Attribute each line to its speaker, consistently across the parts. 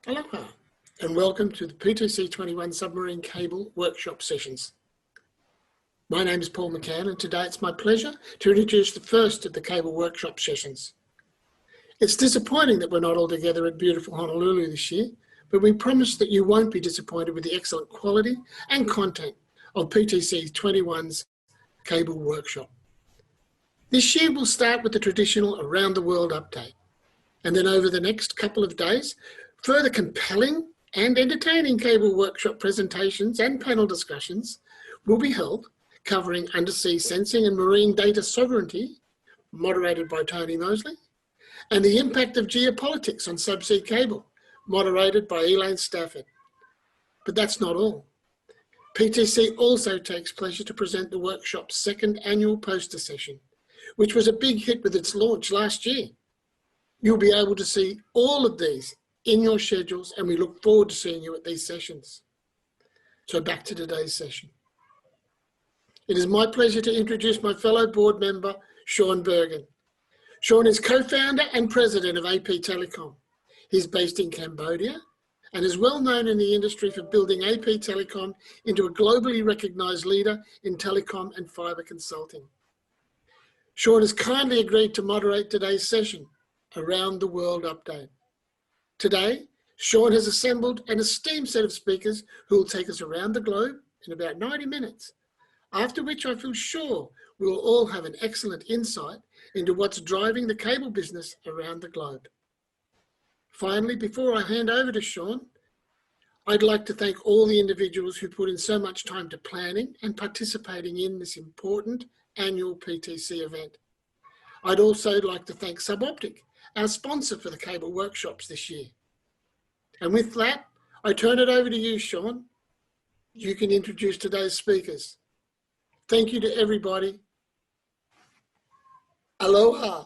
Speaker 1: Aloha and welcome to the PTC'21 Submarine Cable Workshop sessions. My name is Paul McCann and today it's my pleasure to introduce the first of the Cable Workshop sessions. It's disappointing that we're not all together at beautiful Honolulu this year, but we promise that you won't be disappointed with the excellent quality and content of PTC'21's Cable Workshop. This year we'll start with the traditional Around the World update, and then over the next couple of days, further compelling and entertaining Cable Workshop presentations and panel discussions will be held covering undersea sensing and marine data sovereignty, moderated by Tony Mosley, and the impact of geopolitics on subsea cable, moderated by Elaine Stafford. But that's not all. PTC also takes pleasure to present the workshop's second annual poster session, which was a big hit with its launch last year. You'll be able to see all of these in your schedules, and we look forward to seeing you at these sessions. So back to today's session. It is my pleasure to introduce my fellow board member, Sean Bergin. Sean is co-founder and president of APTelecom. He's based in Cambodia and is well known in the industry for building APTelecom into a globally recognized leader in telecom and fiber consulting. Sean has kindly agreed to moderate today's session, Around the World Update. Today, Sean has assembled an esteemed set of speakers who will take us around the globe in about 90 minutes, after which I feel sure we will all have an excellent insight into what's driving the cable business around the globe. Finally, before I hand over to Sean, I'd like to thank all the individuals who put in so much time to planning and participating in this important annual PTC event. I'd also like to thank SubOptic, our sponsor for the Cable Workshops this year. And with that, I turn it over to you, Sean. You can introduce today's speakers. Thank you to everybody. Aloha.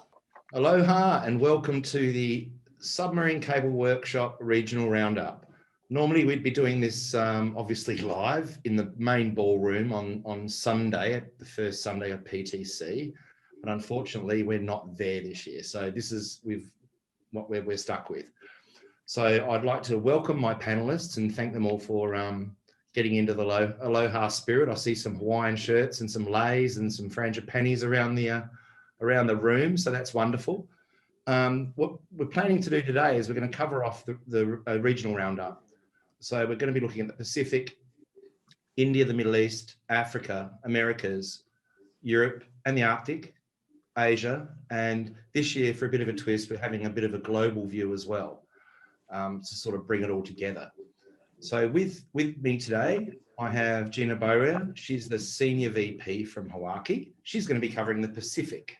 Speaker 2: Aloha and welcome to the Submarine Cable Workshop Regional Roundup. Normally we'd be doing this obviously live in the main ballroom on Sunday, the first Sunday of PTC. But unfortunately, we're not there this year. So this is what we're stuck with. So I'd like to welcome my panelists and thank them all for getting into the aloha spirit. I see some Hawaiian shirts and some leis and some frangipanis around the room. So that's wonderful. What we're planning to do today is we're going to cover off the regional roundup. So we're going to be looking at the Pacific, India, the Middle East, Africa, Americas, Europe, and the Arctic, Asia, and this year, for a bit of a twist, we're having a bit of a global view as well, to sort of bring it all together. So with me today, I have Gina Bohreer. She's the Senior VP from Hawaiki. She's going to be covering the Pacific.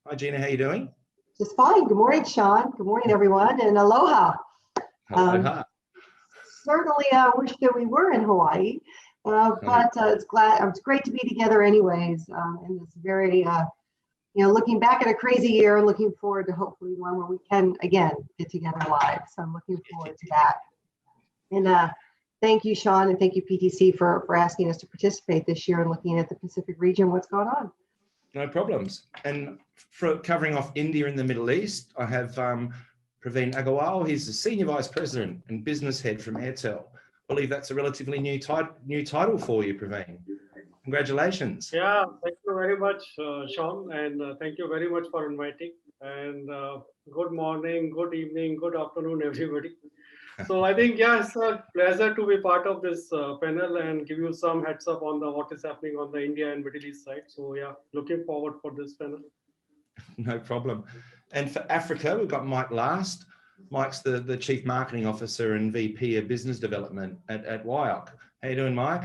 Speaker 2: Hi, Gina, how are you doing?
Speaker 3: Just fine. Good morning, Sean. Good morning, everyone, and aloha.
Speaker 2: Aloha.
Speaker 3: Certainly wish that we were in Hawaii, but it's great to be together anyways, in this very looking back at a crazy year and looking forward to hopefully one where we can, again, get together live. So I'm looking forward to that. And thank you, Sean, and thank you, PTC, for asking us to participate this year and looking at the Pacific region, what's going on.
Speaker 2: No problems. And for covering off India and the Middle East, I have Praveen Agarwal. He's the Senior Vice President and Business Head from Airtel. I believe that's a relatively new title for you, Praveen. Congratulations.
Speaker 4: Yeah, thank you very much, Sean, and thank you very much for inviting. And good morning, good evening, good afternoon, everybody. So I think, yeah, it's a pleasure to be part of this panel and give you some heads up on what is happening on the India and Middle East side. So yeah, looking forward for this panel.
Speaker 2: No problem. And for Africa, we've got Mike Last. Mike's the Chief Marketing Officer and VP of Business Development at WIOC. How you doing, Mike?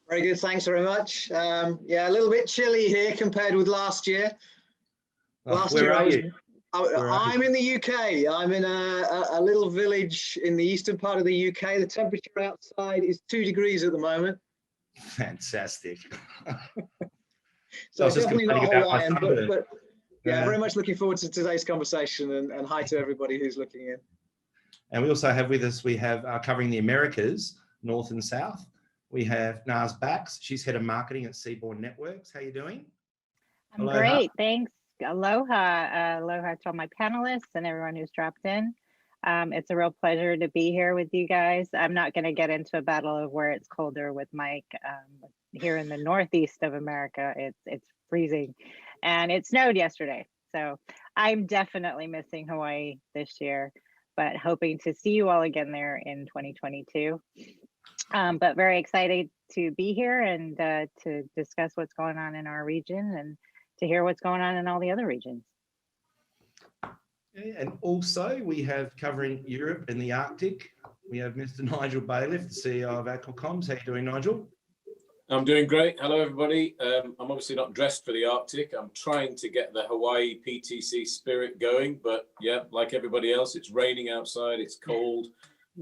Speaker 5: Very good, thanks very much. Yeah, a little bit chilly here compared with last year.
Speaker 2: Where are you?
Speaker 5: I'm in the UK. I'm in a little village in the eastern part of the UK. The temperature outside is 2 degrees at the moment.
Speaker 2: Fantastic.
Speaker 5: So it's definitely not Hawaiian, but yeah, very much looking forward to today's conversation and hi to everybody who's looking in.
Speaker 2: And we also have with us, we have covering the Americas, North and South. We have Naaz Bax. She's Head of Marketing at Seaborn Networks. How are you doing?
Speaker 6: I'm great, thanks. Aloha. Aloha to all my panelists and everyone who's dropped in. It's a real pleasure to be here with you guys. I'm not going to get into a battle of where it's colder with Mike. Here in the northeast of America, it's freezing, and it snowed yesterday. So I'm definitely missing Hawaii this year, but hoping to see you all again there in 2022. But very excited to be here and to discuss what's going on in our region and to hear what's going on in all the other regions.
Speaker 2: And also we have covering Europe and the Arctic, we have Mr. Nigel Bayliff, the CEO of Aqua. How are you doing, Nigel?
Speaker 7: I'm doing great. Hello, everybody. I'm obviously not dressed for the Arctic. I'm trying to get the Hawaii PTC spirit going, but yeah, like everybody else, it's raining outside, it's cold,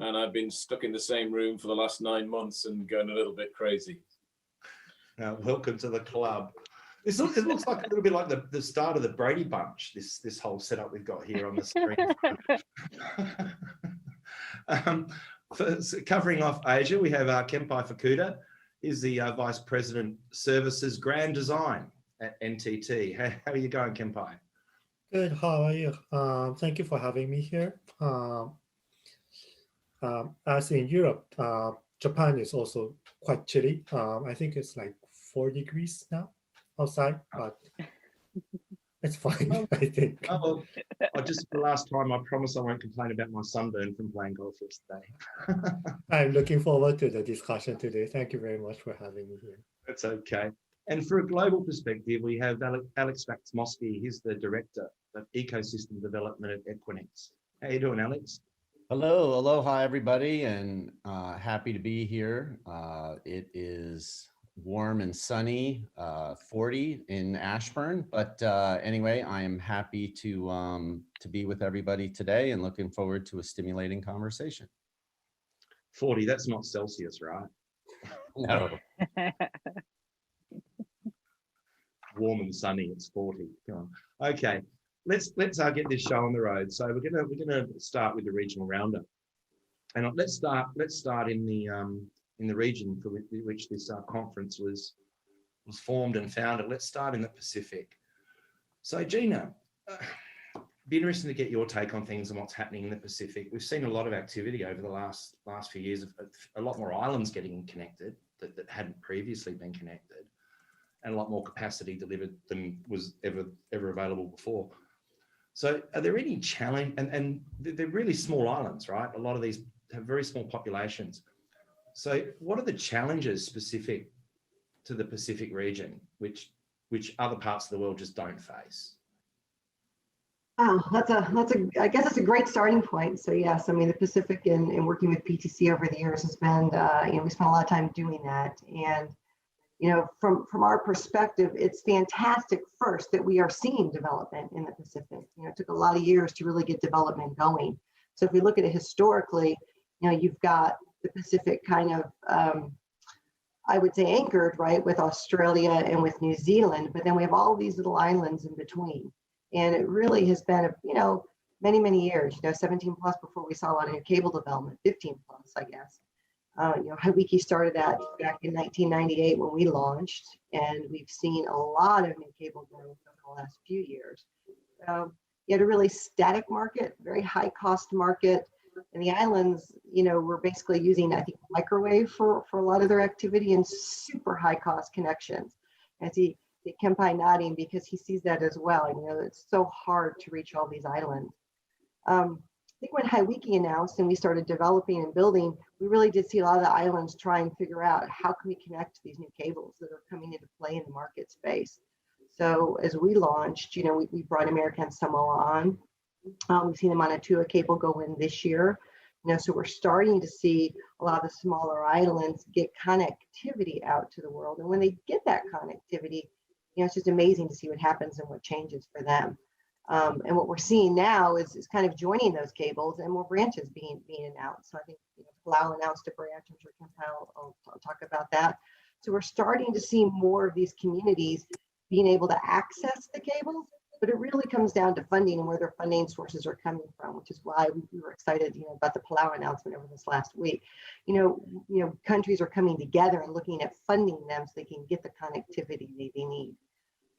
Speaker 7: and I've been stuck in the same room for the last 9 months and going a little bit crazy.
Speaker 2: Welcome to the club. It looks like a little bit like the start of the Brady Bunch, this whole setup we've got here on the screen. Covering off Asia, we have Kempai Fukuda. He's the Vice President Services Grand Design at NTT. How are you going, Kempai?
Speaker 8: Good, how are you? Thank you for having me here. As in Europe, Japan is also quite chilly. I think it's like 4 degrees now outside, but it's fine, I think.
Speaker 2: Oh, well, just the last time, I promise I won't complain about my sunburn from playing golf yesterday.
Speaker 8: I'm looking forward to the discussion today. Thank you very much for having me here.
Speaker 2: That's okay. And for a global perspective, we have Alex Vaxmosky. He's the Director of Ecosystem Development at Equinix. How you doing, Alex?
Speaker 9: Hello, aloha everybody, and happy to be here. It is warm and sunny, 40 in Ashburn, but anyway, I am happy to be with everybody today and looking forward to a stimulating conversation.
Speaker 2: 40, that's not Celsius, right?
Speaker 9: No.
Speaker 2: Warm and sunny, it's 40. Come on. Okay, let's get this show on the road. So we're gonna start with the regional roundup, and let's start in the region for which this conference was formed and founded. Let's start in the Pacific. So Gina, be interesting to get your take on things and what's happening in the Pacific. We've seen a lot of activity over the last few years, of a lot more islands getting connected that hadn't previously been connected, and a lot more capacity delivered than was ever available before. So are there any challenge, and they're really small islands, right? A lot of these have very small populations. So what are the challenges specific to the Pacific region, which other parts of the world just don't face?
Speaker 3: Oh, I guess that's a great starting point. So yes, I mean, the Pacific and working with PTC over the years has been, we spent a lot of time doing that. And, from our perspective, it's fantastic first that we are seeing development in the Pacific. It took a lot of years to really get development going. So if we look at it historically, you've got the Pacific kind of, I would say anchored, right, with Australia and with New Zealand, but then we have all these little islands in between. And it really has been, many, many years, 17 plus before we saw a lot of new cable development, 15 plus, I guess. Hawaiki started that back in 1998 when we launched, and we've seen a lot of new cable growth over the last few years. You had a really static market, very high cost market. And the islands, were basically using, I think, microwave for a lot of their activity and super high cost connections. I see Kempai nodding because he sees that as well. It's so hard to reach all these islands. I think when Hawaiki announced and we started developing and building, we really did see a lot of the islands try and figure out how can we connect to these new cables that are coming into play in the market space. So as we launched, we brought American Samoa on. We've seen the Manitoba cable go in this year. So we're starting to see a lot of the smaller islands get connectivity out to the world. And when they get that connectivity, it's just amazing to see what happens and what changes for them. And what we're seeing now is kind of joining those cables and more branches being announced. So I think Palau announced a branch. I'm sure Kempai will talk about that. So we're starting to see more of these communities being able to access the cables. But it really comes down to funding and where their funding sources are coming from, which is why we were excited, about the Palau announcement over this last week. Countries are coming together and looking at funding them so they can get the connectivity they need.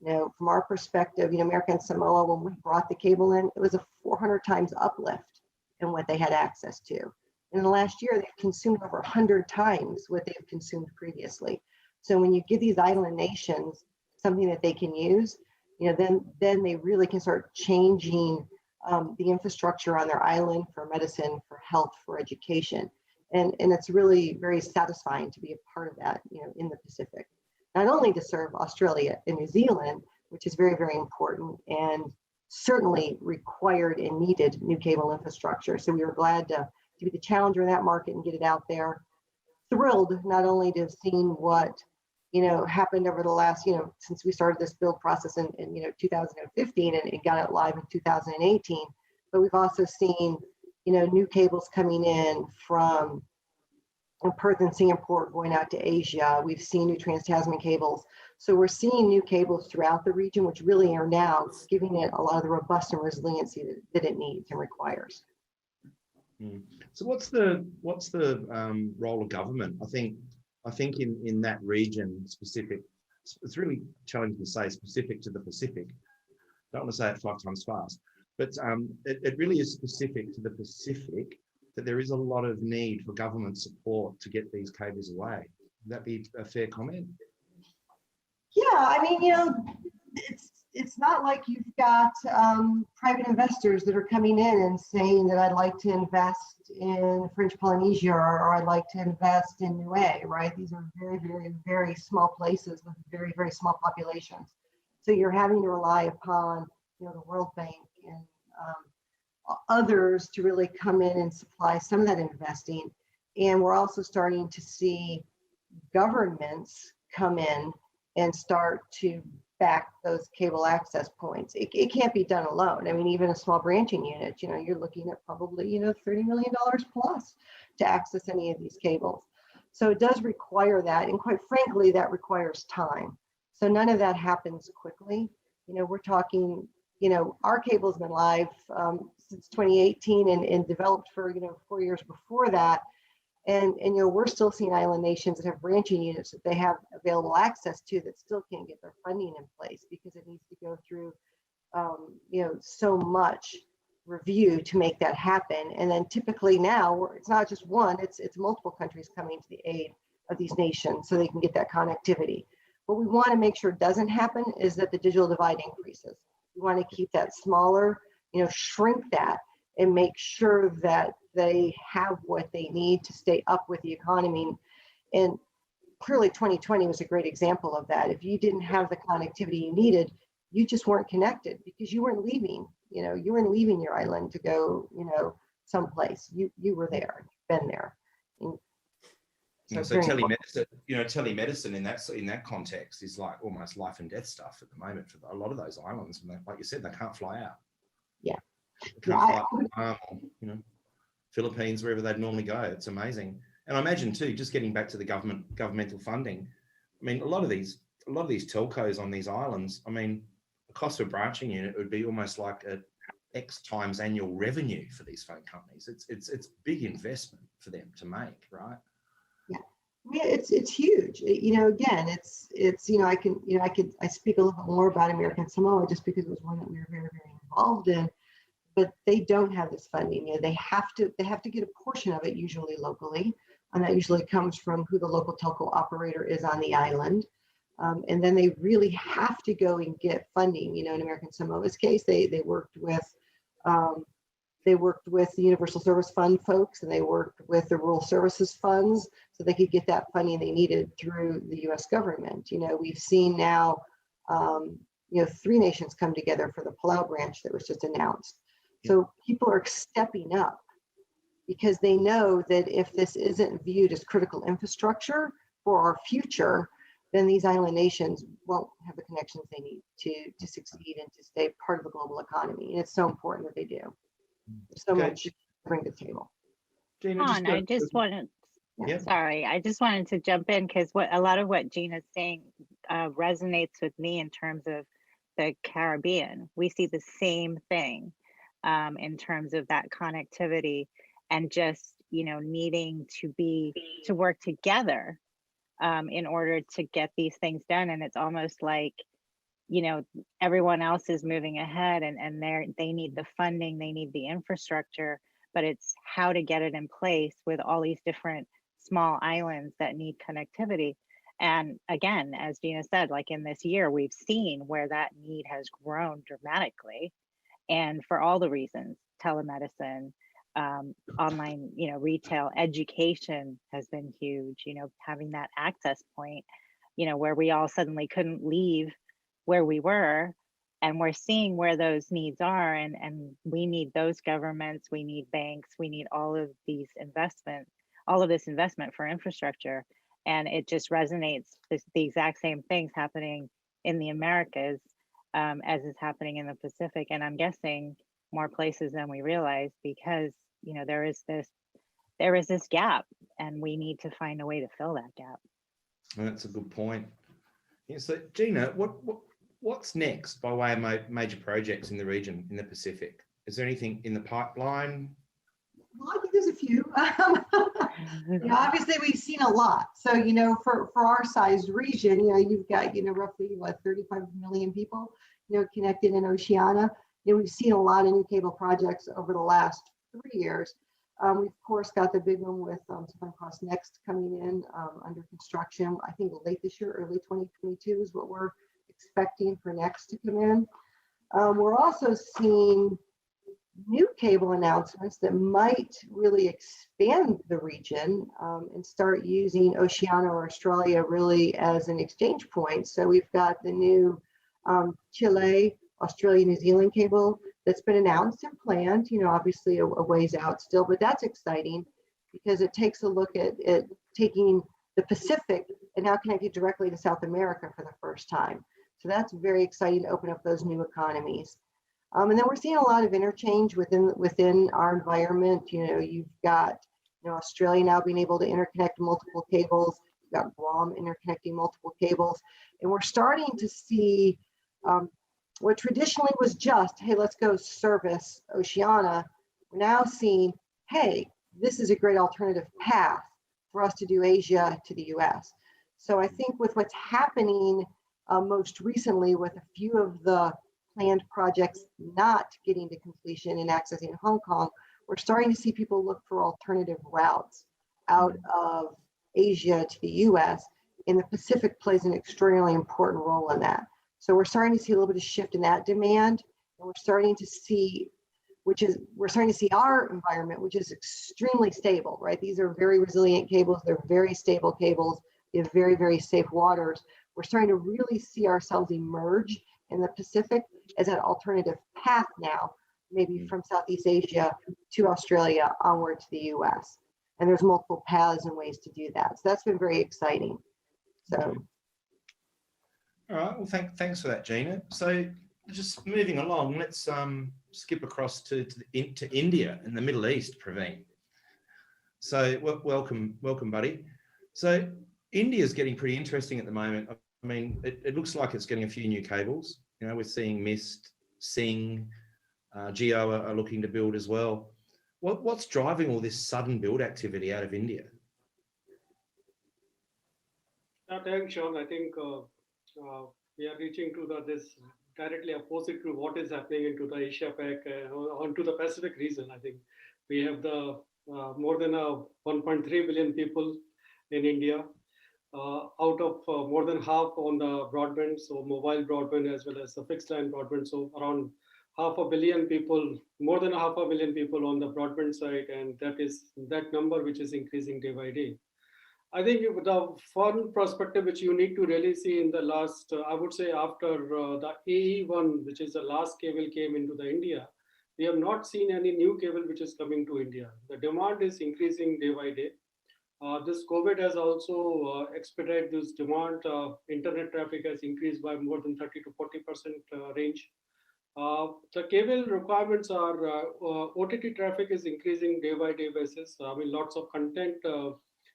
Speaker 3: From our perspective, American Samoa, when we brought the cable in, it was a 400 times uplift and what they had access to. In the last year, they've consumed over 100 times what they've consumed previously. So when you give these island nations something that they can use, then they really can start changing the infrastructure on their island for medicine, for health, for education. And it's really very satisfying to be a part of that, in the Pacific. Not only to serve Australia and New Zealand, which is very, very important and certainly required and needed new cable infrastructure. So we were glad to be the challenger in that market and get it out there. Thrilled not only to have seen what happened over the last, since we started this build process in 2015 and got it live in 2018, but we've also seen, new cables coming in from Perth and Singapore going out to Asia. We've seen new trans-Tasman cables. So we're seeing new cables throughout the region, which really are now giving it a lot of the robust and resiliency that it needs and requires.
Speaker 2: So what's the role of government? I think in that region specific, it's really challenging to say specific to the Pacific. Don't want to say it 5 times fast, but it really is specific to the Pacific that there is a lot of need for government support to get these cables away. Would that be a fair comment?
Speaker 3: Yeah, I mean, it's not like you've got private investors that are coming in and saying that I'd like to invest in French Polynesia or I'd like to invest in Niue, right? These are very, very, very small places with very, very small populations. So you're having to rely upon, the World Bank and others to really come in and supply some of that investing. And we're also starting to see governments come in and start to back those cable access points. It can't be done alone. I mean, even a small branching unit, you're looking at probably, $30 million plus to access any of these cables. So it does require that. And quite frankly, that requires time. So none of that happens quickly. We're talking, our cable's been live since 2018 and developed for, 4 years before that. And we're still seeing island nations that have branching units that they have available access to that still can't get their funding in place because it needs to go through, so much review to make that happen. And then typically now, it's not just one, it's multiple countries coming to the aid of these nations so they can get that connectivity. What we want to make sure doesn't happen is that the digital divide increases. We want to keep that smaller, shrink that and make sure that they have what they need to stay up with the economy. And clearly 2020 was a great example of that. If you didn't have the connectivity you needed, you just weren't connected because you weren't leaving, you weren't leaving your island to go, someplace. You were there, you've been there.
Speaker 2: So telemedicine, telemedicine in that context is like almost life and death stuff at the moment for a lot of those islands. And like you said, they can't fly out.
Speaker 3: Yeah.
Speaker 2: They can't fly, Philippines, wherever they'd normally go. It's amazing. And I imagine too, just getting back to the governmental funding. I mean, a lot of these telcos on these islands. I mean, the cost of a branching unit would be almost like a X times annual revenue for these phone companies. It's big investment for them to make, right?
Speaker 3: Yeah, it's huge. Again, it's I speak a little bit more about American Samoa just because it was one that we were very, very involved in. But they don't have this funding. They have to get a portion of it usually locally, and that usually comes from who the local telco operator is on the island. And then they really have to go and get funding. In American Samoa's case, they worked with the Universal Service Fund folks, and they worked with the Rural Services Funds so they could get that funding they needed through the U.S. government. We've seen now, 3 nations come together for the Palau branch that was just announced. So people are stepping up because they know that if this isn't viewed as critical infrastructure for our future, then these island nations won't have the connections they need to succeed and to stay part of the global economy. And it's so important that they do. There's so much to bring to the table.
Speaker 2: Gina,
Speaker 6: I just wanted to jump in because a lot of what Gina's saying resonates with me in terms of the Caribbean. We see the same thing in terms of that connectivity and just needing to work together in order to get these things done. And it's almost like everyone else is moving ahead and they need the funding, they need the infrastructure, but it's how to get it in place with all these different small islands that need connectivity. And again, as Gina said, like in this year, we've seen where that need has grown dramatically, and for all the reasons, telemedicine, online, retail, education has been huge, having that access point, where we all suddenly couldn't leave where we were, and we're seeing where those needs are, and we need those governments, we need banks, we need all of this investment for infrastructure. And it just resonates, the exact same things happening in the Americas as is happening in the Pacific, and I'm guessing more places than we realize, because there is this gap, and we need to find a way to fill that gap.
Speaker 2: That's a good point. Yeah, so Gina, what's next by way of major projects in the region, in the Pacific? Is there anything in the pipeline?
Speaker 3: Well, I think there's a few. Obviously we've seen a lot. So, for our sized region, you've got, roughly 35 million people, connected in Oceania. We've seen a lot of new cable projects over the last 3 years. We've of course got the big one with Submarine Cross Next coming in under construction. I think late this year, early 2022 is what we're expecting for Next to come in. We're also seeing new cable announcements that might really expand the region and start using Oceania or Australia really as an exchange point. So we've got the new Chile, Australia, New Zealand cable that's been announced and planned, obviously a ways out still, but that's exciting because it takes a look at taking the Pacific and now connecting directly to South America for the first time. So that's very exciting to open up those new economies. And then we're seeing a lot of interchange within our environment. You've got Australia now being able to interconnect multiple cables. You've got Guam interconnecting multiple cables. And we're starting to see what traditionally was just, hey, let's go service Oceania. We're now seeing, hey, this is a great alternative path for us to do Asia to the US. So I think with what's happening most recently with a few of the planned projects not getting to completion and accessing Hong Kong, we're starting to see people look for alternative routes out of Asia to the US, and the Pacific plays an extraordinarily important role in that. So we're starting to see a little bit of shift in that demand, and we're starting to see our environment, which is extremely stable, right? These are very resilient cables, they're very stable cables, they have very, very safe waters. We're starting to really see ourselves emerge in the Pacific as an alternative path now, maybe from Southeast Asia to Australia onward to the US. And there's multiple paths and ways to do that. So that's been very exciting. So.
Speaker 2: All right, well, thanks for that, Gina. So just moving along, let's skip across to India and the Middle East, Praveen. So welcome, buddy. So India's getting pretty interesting at the moment. I mean, it looks like it's getting a few new cables. We're seeing Mist, Sing, Geo are looking to build as well. What's driving all this sudden build activity out of India?
Speaker 4: Thanks, Sean. I think we are reaching to this directly opposite to what is happening into the Asia Pac, onto the Pacific region. I think we have the more than 1.3 billion people in India. Out of more than half on the broadband, so mobile broadband as well as the fixed line broadband. So around half a billion people, more than half a billion people on the broadband side, and that number which is increasing day by day. I think the fun perspective which you need to really see in the last, I would say after the AE1, which is the last cable came into the India, we have not seen any new cable which is coming to India. The demand is increasing day by day. This COVID has also expedited this demand. Internet traffic has increased by more than 30 to 40% range. The cable requirements are, OTT traffic is increasing day by day basis. I mean, lots of content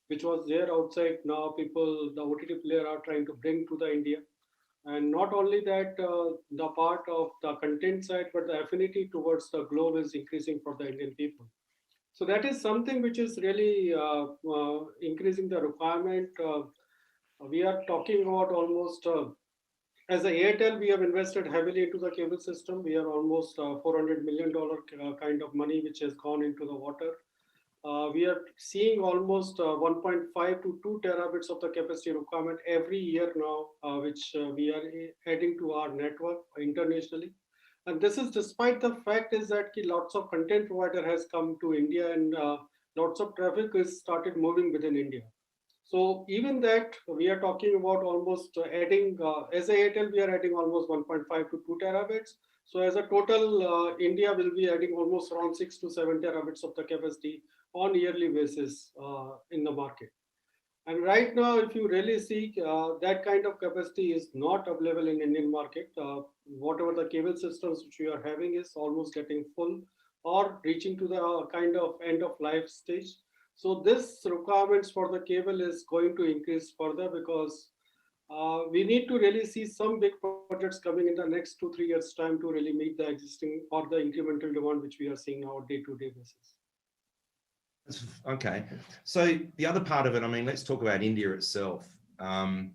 Speaker 4: which was there outside, now the OTT player are trying to bring to the India. And not only that, the part of the content side, but the affinity towards the globe is increasing for the Indian people. So that is something which is really increasing the requirement. We are talking about almost as a Airtel, we have invested heavily into the cable system. We are almost $400 million kind of money which has gone into the water. We are seeing almost 1.5 to 2 terabits of the capacity requirement every year now, which we are adding to our network internationally. And this is despite the fact is that lots of content provider has come to India and lots of traffic is started moving within India. So even that we are talking about almost adding, as a Airtel, we are adding almost 1.5 to 2 terabits. So as a total, India will be adding almost around 6 to 7 terabits of the capacity on yearly basis in the market. And right now, if you really see that kind of capacity is not available in Indian market, whatever the cable systems which we are having is almost getting full or reaching to the kind of end of life stage. So this requirements for the cable is going to increase further because we need to really see some big projects coming in the next 2-3 years time to really meet the existing or the incremental demand which we are seeing now day-to-day basis.
Speaker 2: Okay, so the other part of it, I mean, let's talk about India itself. You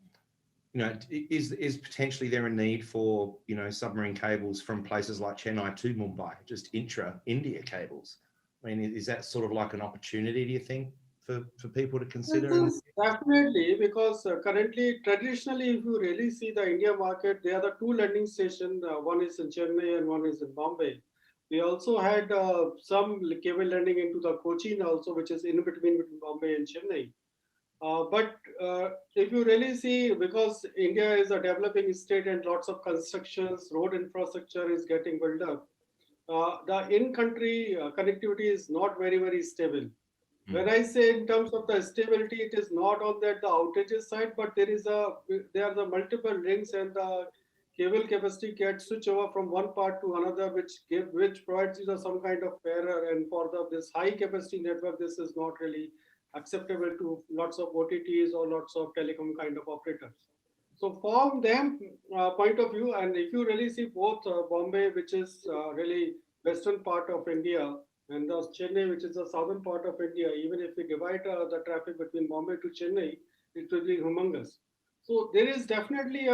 Speaker 2: know, is potentially there a need for, you know, submarine cables from places like Chennai to Mumbai, just intra-India cables? I mean, is that sort of like an opportunity, do you think, for people to consider?
Speaker 4: Definitely, because currently, traditionally, if you really see the India market, there are the two landing stations. One is in Chennai and one is in Bombay. We also had some cable landing into the Cochin also, which is in between Bombay and Chennai. But if you really see, because India is a developing state and lots of constructions, road infrastructure is getting built up, the in-country connectivity is not very, very stable. When I say in terms of the stability, it is not on that the outages side, but there are the multiple links and the cable capacity gets switched over from one part to another, which provides you some kind of error. And for this high capacity network, this is not really acceptable to lots of OTTs or lots of telecom kind of operators. So from them point of view, and if you really see both Bombay, which is really western part of India, and the Chennai, which is the southern part of India, even if we divide the traffic between Bombay to Chennai, it will be humongous. So there is definitely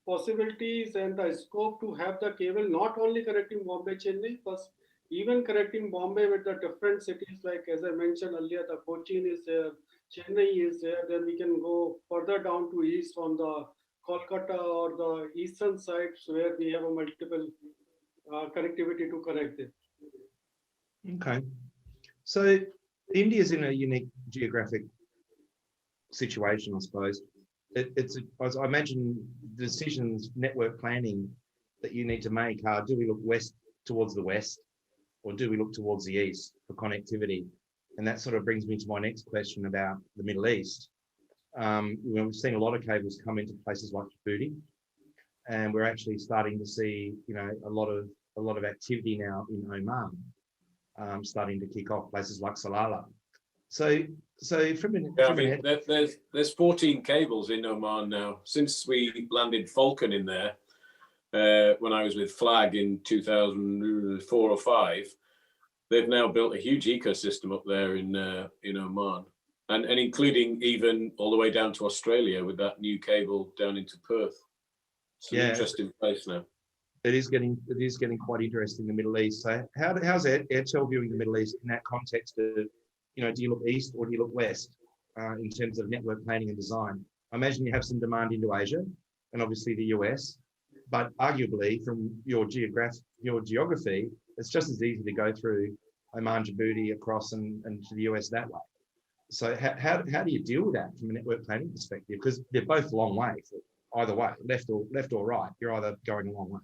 Speaker 4: possibilities and the scope to have the cable not only connecting Bombay, Chennai, but even connecting Bombay with the different cities, like as I mentioned earlier, the Cochin is there, Chennai is there, then we can go further down to east on the Kolkata or the eastern sides where we have a multiple connectivity to connect it.
Speaker 2: Okay, so India's in a unique geographic situation, I suppose. I imagine the decisions, network planning that you need to make are, do we look west towards the west, or do we look towards the east for connectivity? And that sort of brings me to my next question about the Middle East. We've seen a lot of cables come into places like Djibouti, and we're actually starting to see, you know, a lot of activity now in Oman. Starting to kick off places like Salalah. So
Speaker 7: there's 14 cables in Oman now. Since we landed Falcon in there, when I was with Flag in 2004 or 5, they've now built a huge ecosystem up there in Oman, and including even all the way down to Australia with that new cable down into Perth. It's an interesting place now.
Speaker 2: It is getting quite interesting in the Middle East. So how's Airtel viewing the Middle East in that context of, you know, do you look east or do you look west in terms of network planning and design? I imagine you have some demand into Asia and obviously the US, but arguably from your geography, it's just as easy to go through Oman, Djibouti across and to the US that way. So how do you deal with that from a network planning perspective? Because they're both a long way, either way, left or right. You're either going a long way.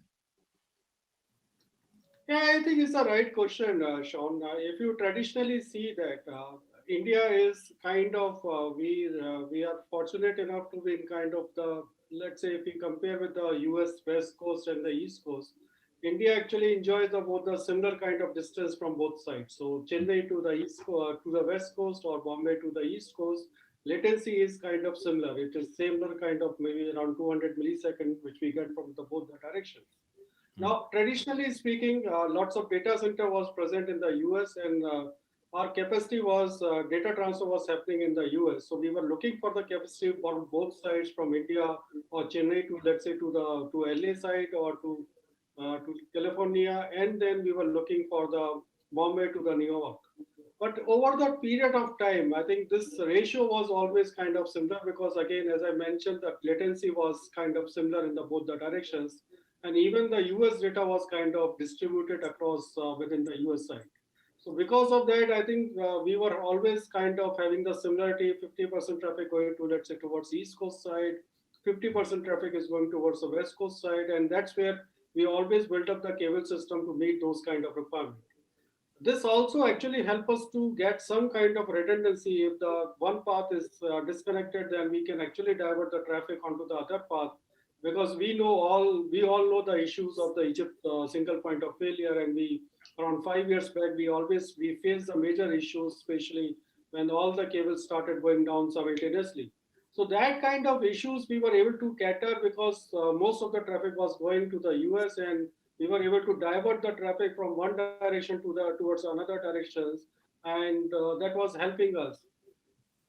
Speaker 4: Yeah, I think it's the right question, Sean. If you traditionally see that India is kind of, we are fortunate enough to be in kind of the, let's say if we compare with the US West Coast and the East Coast, India actually enjoys both the similar kind of distance from both sides. So Chennai to the east, to the West Coast or Bombay to the East Coast, latency is kind of similar. It is similar kind of maybe around 200 milliseconds, which we get from both the directions. Now, traditionally speaking, lots of data center was present in the US and our capacity was, data transfer was happening in the US. So we were looking for the capacity for both sides, from India or Chennai to, let's say, to LA side, or to California. And then we were looking for the Bombay to the New York. But over the period of time, I think this ratio was always kind of similar, because again, as I mentioned, the latency was kind of similar in both the directions. And even the US data was kind of distributed across within the US side. So because of that, I think we were always kind of having the similarity, 50% traffic going to, let's say, towards East Coast side, 50% traffic is going towards the West Coast side. And that's where we always built up the cable system to meet those kind of requirements. This also actually helps us to get some kind of redundancy. If the one path is disconnected, then we can actually divert the traffic onto the other path, because we all know the issues of the Egypt single point of failure. And we, around 5 years back, we faced the major issues, especially when all the cables started going down simultaneously. So that kind of issues we were able to cater, because most of the traffic was going to the US, and we were able to divert the traffic from one direction towards another directions, and that was helping us.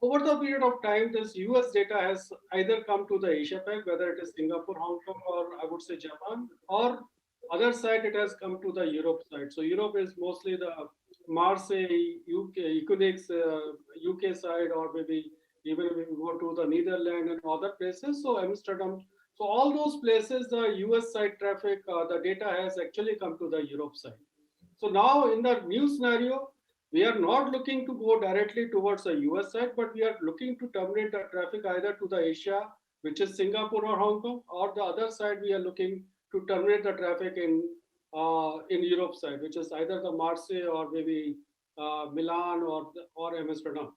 Speaker 4: Over the period of time, this US data has either come to the Asia Pac, whether it is Singapore, Hong Kong, or I would say Japan, or other side it has come to the Europe side. So Europe is mostly the Marseille, UK, Equinix, UK side, or maybe even if we go to the Netherlands and other places, so Amsterdam. So all those places, the US side traffic, the data has actually come to the Europe side. So now in the new scenario, we are not looking to go directly towards the US side, but we are looking to terminate the traffic either to the Asia, which is Singapore or Hong Kong, or the other side we are looking to terminate the traffic in Europe side, which is either the Marseille or maybe Milan or Amsterdam.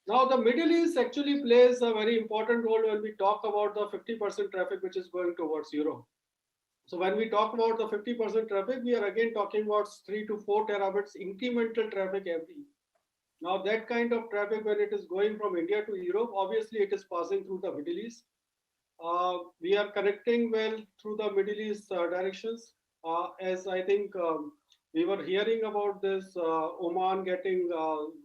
Speaker 4: Now, the Middle East actually plays a very important role when we talk about the 50% traffic which is going towards Europe. So when we talk about the 50% traffic, we are again talking about 3 to 4 terabits incremental traffic every year. Now, that kind of traffic, when it is going from India to Europe, obviously it is passing through the Middle East. We are connecting well through the Middle East directions. As I think we were hearing about this, Oman getting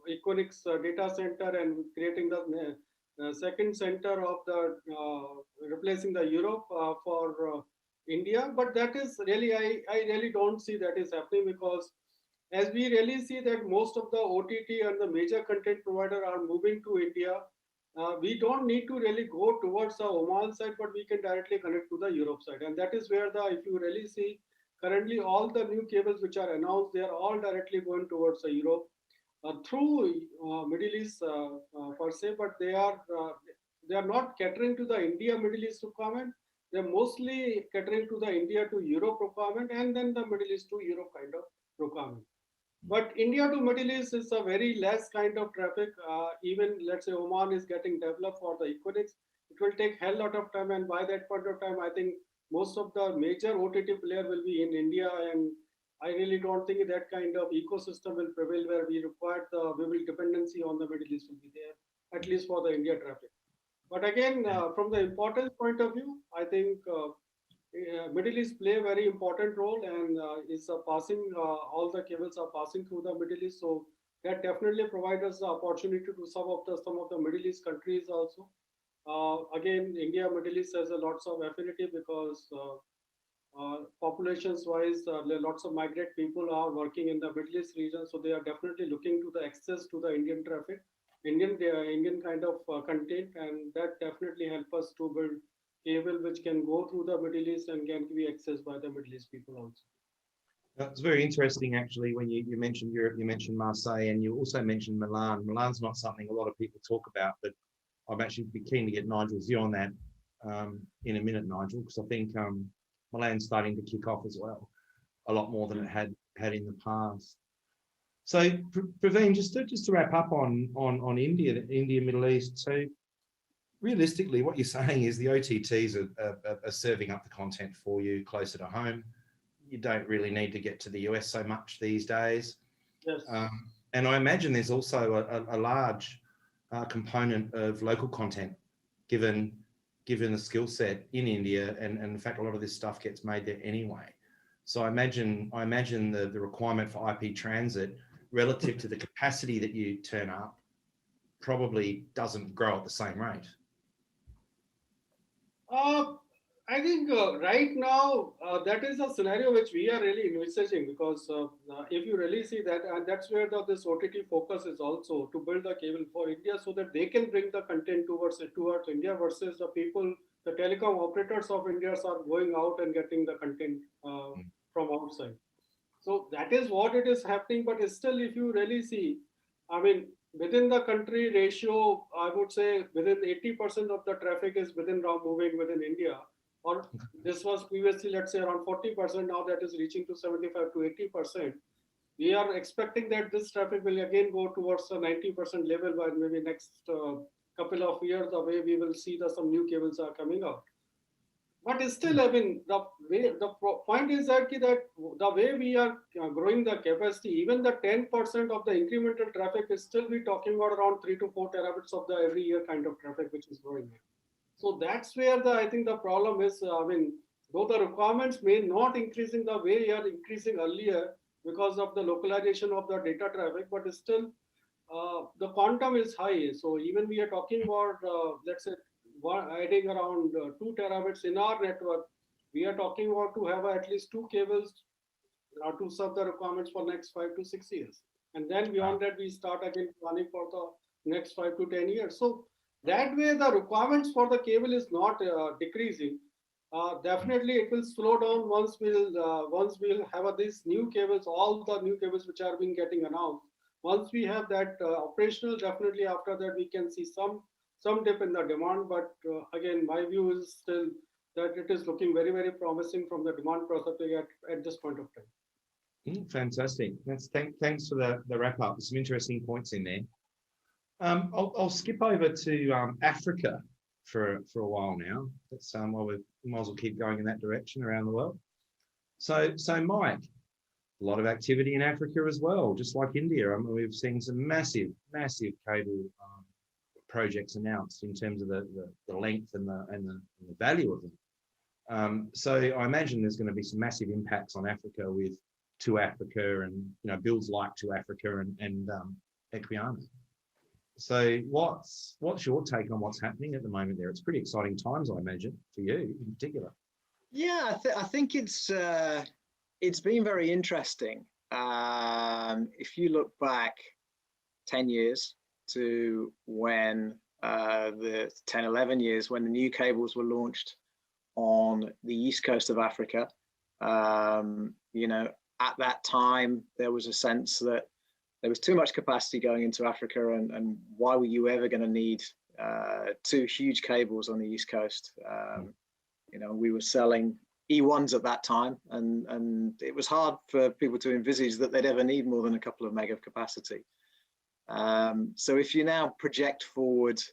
Speaker 4: Equinix data center and creating the second center of the replacing the Europe for India. But that is really, I really don't see that is happening, because as we really see that most of the OTT and the major content provider are moving to India, we don't need to really go towards the Oman side, but we can directly connect to the Europe side. And that is where if you really see, currently all the new cables which are announced, they are all directly going towards the Europe through Middle East per se, but they are not catering to the India Middle East requirement. They're mostly catering to the India to Europe requirement, and then the Middle East to Europe kind of requirement. But India to Middle East is a very less kind of traffic. Even let's say Oman is getting developed for the Equinix. It will take hell lot of time, and by that point of time, I think most of the major OTT player will be in India, and I really don't think that kind of ecosystem will prevail where we require the dependency on the Middle East will be there, at least for the India traffic. But again, from the importance point of view, I think Middle East play a very important role, and is passing, all the cables are passing through the Middle East. So that definitely provides us the opportunity to some of the Middle East countries also. Again, India, Middle East has lots of affinity, because populations wise, lots of migrant people are working in the Middle East region. So they are definitely looking to the access to the Indian traffic, Indian kind of content, and that definitely help us to build cable which can go through the Middle East and can be accessed by the Middle East people also.
Speaker 2: That's very interesting, actually, when you mentioned Europe, you mentioned Marseille, and you also mentioned Milan. Milan's not something a lot of people talk about, but I'm actually be keen to get Nigel's view on that in a minute, Nigel, because I think Milan's starting to kick off as well, a lot more than it had in the past. So, Praveen, just to wrap up on India, Middle East. So, realistically, what you're saying is the OTTs are serving up the content for you closer to home. You don't really need to get to the US so much these days.
Speaker 4: Yes.
Speaker 2: And I imagine there's also a large component of local content, given the skill set in India, and in fact, a lot of this stuff gets made there anyway. So I imagine the requirement for IP transit relative to the capacity that you turn up, probably doesn't grow at the same rate.
Speaker 4: I think right now that is a scenario which we are really envisaging, because if you really see that, and that's where this OTT focus is also to build a cable for India so that they can bring the content towards India, versus the people, the telecom operators of India are going out and getting the content from outside. So that is what it is happening. But still, if you really see, I mean, within the country ratio, I would say within 80% of the traffic is moving within India. Or this was previously, let's say, around 40%. Now that is reaching to 75 to 80%. We are expecting that this traffic will again go towards the 90% level by maybe next couple of years, the way we will see that some new cables are coming out. But still, I mean, the point is that the way we are growing the capacity, even the 10% of the incremental traffic is still we talking about around 3 to 4 terabits of the every year kind of traffic which is growing. So that's where I think the problem is. I mean, though the requirements may not increasing the way they are increasing earlier because of the localization of the data traffic, but still the quantum is high. So even we are talking about, let's say, adding around 2 terabits in our network, we are talking about to have at least 2 cables to serve the requirements for next 5 to 6 years. And then beyond that, we start again planning for the next 5 to 10 years. So that way, the requirements for the cable is not decreasing. Definitely, it will slow down once we'll have these new cables, all the new cables which are being getting announced. Once we have that operational, definitely after that we can see some dip in the demand. But again, my view is still that it is looking very, very promising from the demand perspective at this point of time.
Speaker 2: Fantastic. Thanks for the wrap up. There's some interesting points in there. I'll skip over to Africa for a while now. That's while we might as well keep going in that direction around the world. So Mike, a lot of activity in Africa as well, just like India. I mean, we've seen some massive cable projects announced in terms of the length and the value of them. So I imagine there's going to be some massive impacts on Africa with To Africa and builds like To Africa and Equiana. So what's your take on what's happening at the moment there? It's pretty exciting times, I imagine, for you in particular.
Speaker 5: Yeah, I think it's been very interesting. If you look back 10 years to when the 10, 11 years when the new cables were launched on the east coast of Africa, at that time, there was a sense that there was too much capacity going into Africa, and why were you ever going to need 2 huge cables on the east coast? We were selling E1s at that time, and it was hard for people to envisage that they'd ever need more than a couple of meg of capacity. So if you now project forward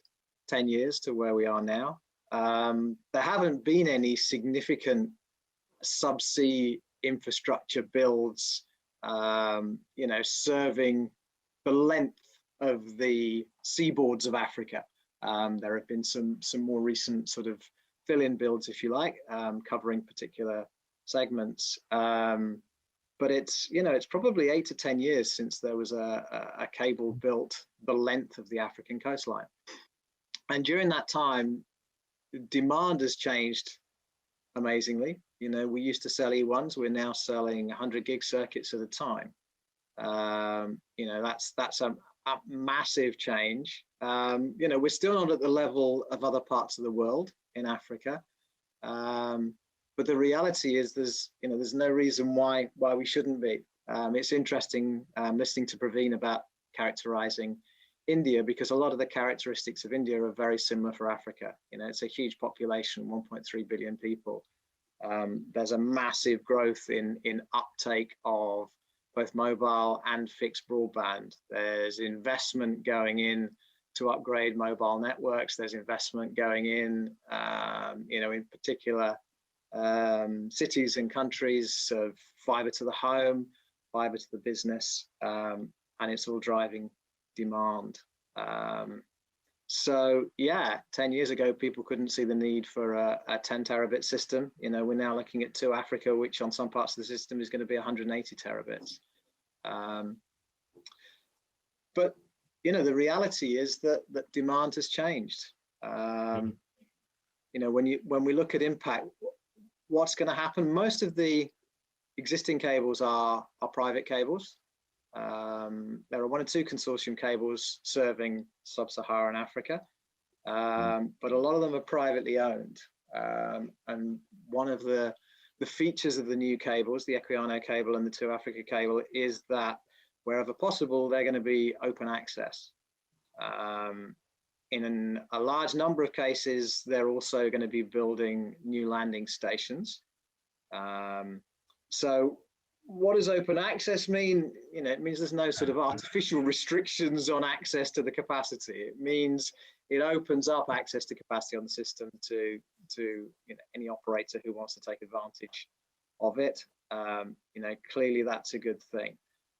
Speaker 5: 10 years to where we are now, there haven't been any significant subsea infrastructure builds serving the length of the seaboards of Africa. There have been some more recent sort of fill-in builds, if you like, covering particular segments. But it's probably 8 to 10 years since there was a cable built the length of the African coastline. And during that time, demand has changed amazingly. We used to sell E1s, we're now selling 100 gig circuits at a time. That's a massive change. We're still not at the level of other parts of the world in Africa. But the reality is there's no reason why we shouldn't be. It's interesting listening to Praveen about characterizing India, because a lot of the characteristics of India are very similar for Africa. It's a huge population, 1.3 billion people. There's a massive growth in uptake of both mobile and fixed broadband. There's investment going in to upgrade mobile networks. There's investment going in particular cities and countries of fiber to the home, fiber to the business, and it's all driving demand. So yeah, 10 years ago, people couldn't see the need for a 10 terabit system. We're now looking at To Africa, which on some parts of the system is going to be 180 terabits. But the reality is that demand has changed. When we look at impact, what's going to happen? Most of the existing cables are private cables. There are 1 or 2 consortium cables serving sub-Saharan Africa, but a lot of them are privately owned. And one of the features of the new cables, the Equiano cable and the 2 Africa cable, is that wherever possible, they're going to be open access. In a large number of cases, they're also going to be building new landing stations. So what does open access mean? It means there's no sort of artificial restrictions on access to the capacity. It means it opens up access to capacity on the system to any operator who wants to take advantage of it. Clearly that's a good thing.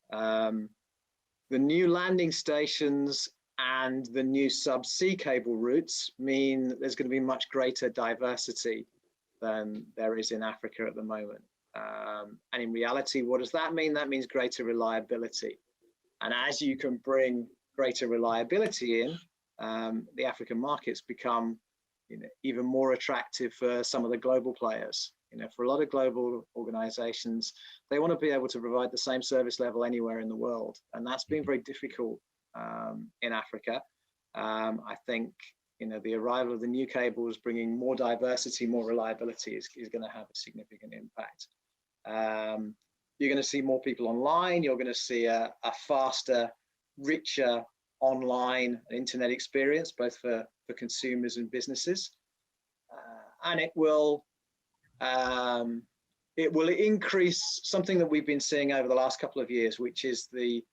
Speaker 5: The new landing stations and the new subsea cable routes mean there's going to be much greater diversity than there is in Africa at the moment. And in reality, what does that mean? That means greater reliability. And as you can bring greater reliability in, the African markets become even more attractive for some of the global players. For a lot of global organizations, they want to be able to provide the same service level anywhere in the world. And that's been very difficult in Africa. I think the arrival of the new cables bringing more diversity, more reliability is going to have a significant impact. You're going to see more people online. You're going to see a faster, richer online internet experience, both for consumers and businesses. And it will increase something that we've been seeing over the last couple of years, which is the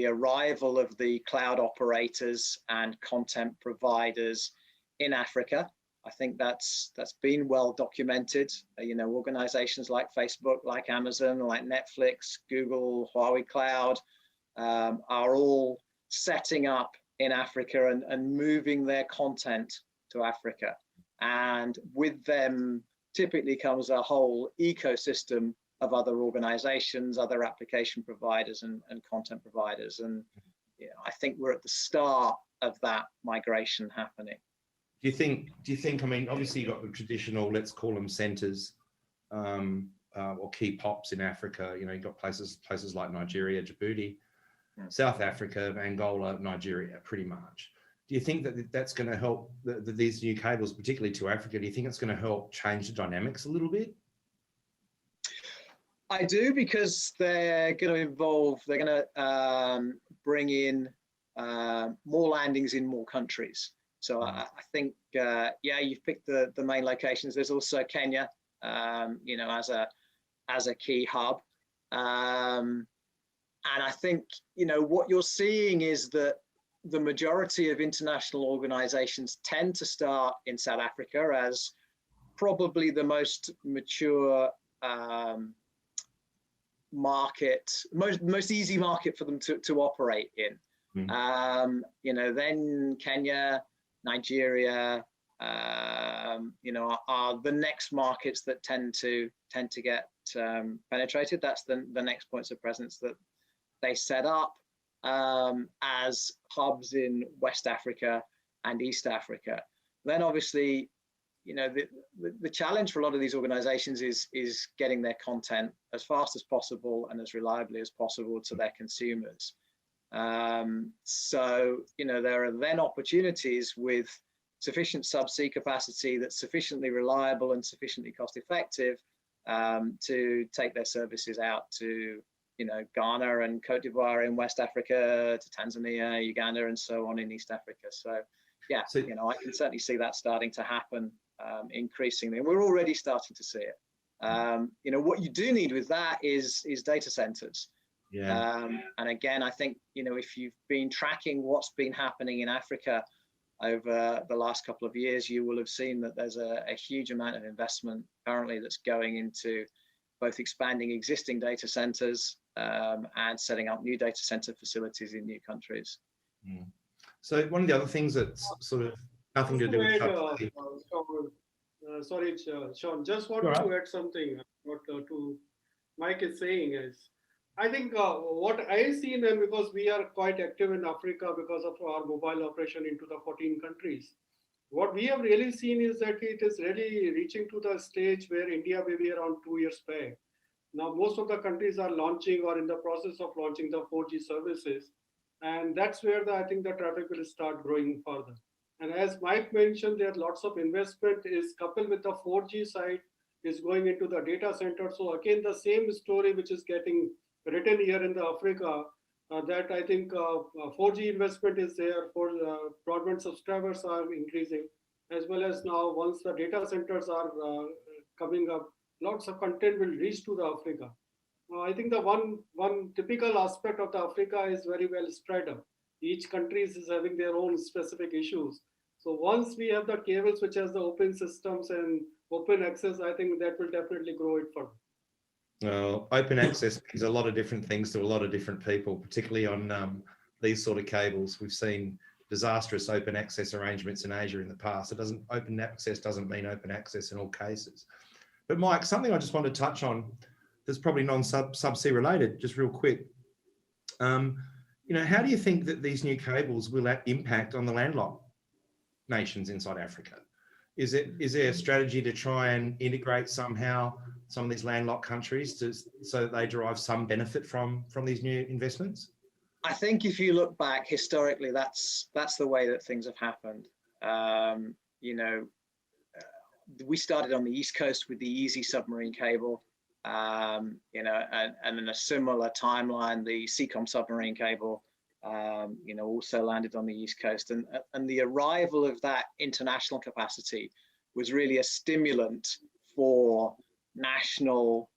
Speaker 5: arrival of the cloud operators and content providers in Africa. I think that's been well documented. Organizations like Facebook, like Amazon, like Netflix, Google, Huawei Cloud are all setting up in Africa and moving their content to Africa. And with them typically comes a whole ecosystem of other organizations, other application providers and content providers. And I think we're at the start of that migration happening.
Speaker 2: Do you think, I mean, obviously you've got the traditional, let's call them centers or key pops in Africa. You've got places like Nigeria, Djibouti, South Africa, Angola, Nigeria, pretty much. Do you think that that's going to help these new cables, particularly to Africa? Do you think it's going to help change the dynamics a little bit?
Speaker 5: I do, because they're going to bring in more landings in more countries. So I think, you've picked the main locations. There's also Kenya, as a key hub. And I think, what you're seeing is that the majority of international organizations tend to start in South Africa as probably the most mature market, most easy market for them to operate in. Then Kenya, Nigeria, are the next markets that tend to get penetrated. That's the next points of presence that they set up as hubs in West Africa and East Africa. Then obviously, the challenge for a lot of these organizations is getting their content as fast as possible and as reliably as possible to their consumers. So, there are then opportunities with sufficient subsea capacity that's sufficiently reliable and sufficiently cost effective to take their services out to, Ghana and Cote d'Ivoire in West Africa, to Tanzania, Uganda, and so on in East Africa. So, I can certainly see that starting to happen increasingly. And we're already starting to see it. What you do need with that is data centers. And again, I think, if you've been tracking what's been happening in Africa over the last couple of years, you will have seen that there's a huge amount of investment currently that's going into both expanding existing data centers and setting up new data center facilities in new countries.
Speaker 2: So one of the other things that's sort of nothing to do with
Speaker 4: sorry, Sean, just wanted to add something. What Mike is saying is, I think what I've seen, and because we are quite active in Africa because of our mobile operation into the 14 countries, what we have really seen is that it is really reaching to the stage where India may be around 2 years back. Now, most of the countries are launching or in the process of launching the 4G services. And that's where I think the traffic will start growing further. And as Mike mentioned, there are lots of investment is coupled with the 4G side is going into the data center. So again, the same story which is getting written here in the Africa, that I think 4G investment is there for broadband subscribers are increasing, as well as now once the data centers are coming up, lots of content will reach to the Africa. I think the one typical aspect of the Africa is very well spread out. Each country is having their own specific issues. So once we have the cables which has the open systems and open access, I think that will definitely grow it further.
Speaker 2: Well, open access means a lot of different things to a lot of different people, particularly on these sort of cables. We've seen disastrous open access arrangements in Asia in the past. Open access doesn't mean open access in all cases. But Mike, something I just want to touch on that's probably non-subsea related, just real quick. How do you think that these new cables will impact on the landlocked nations inside Africa? Is there a strategy to try and integrate somehow some of these landlocked countries so that they derive some benefit from these new investments?
Speaker 5: I think if you look back historically, that's the way that things have happened. We started on the East Coast with the Easy submarine cable, and in a similar timeline, the Seacom submarine cable, also landed on the East Coast. And the arrival of that international capacity was really a stimulant for national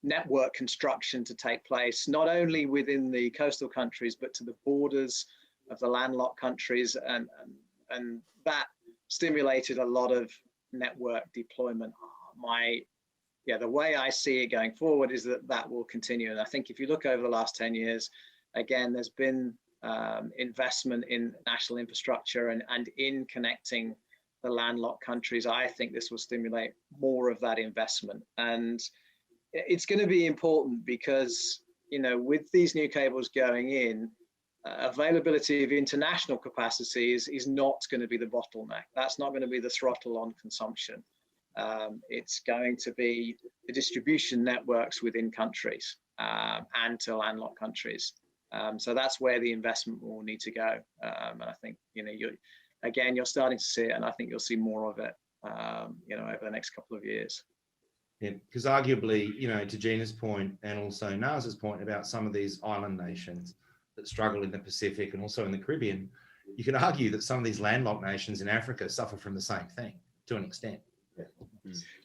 Speaker 5: network construction to take place, not only within the coastal countries, but to the borders of the landlocked countries. And that stimulated a lot of network deployment. The way I see it going forward is that will continue. And I think if you look over the last 10 years, again, there's been investment in national infrastructure and in connecting the landlocked countries. I think this will stimulate more of that investment. And it's going to be important because, with these new cables going in, availability of international capacity is not going to be the bottleneck. That's not going to be the throttle on consumption. It's going to be the distribution networks within countries and to landlocked countries. So that's where the investment will need to go. And I think, you're starting to see it, and I think you'll see more of it, over the next couple of years.
Speaker 2: Yeah, because arguably, to Gina's point and also Naaz's point about some of these island nations that struggle in the Pacific and also in the Caribbean, you could argue that some of these landlocked nations in Africa suffer from the same thing to an extent.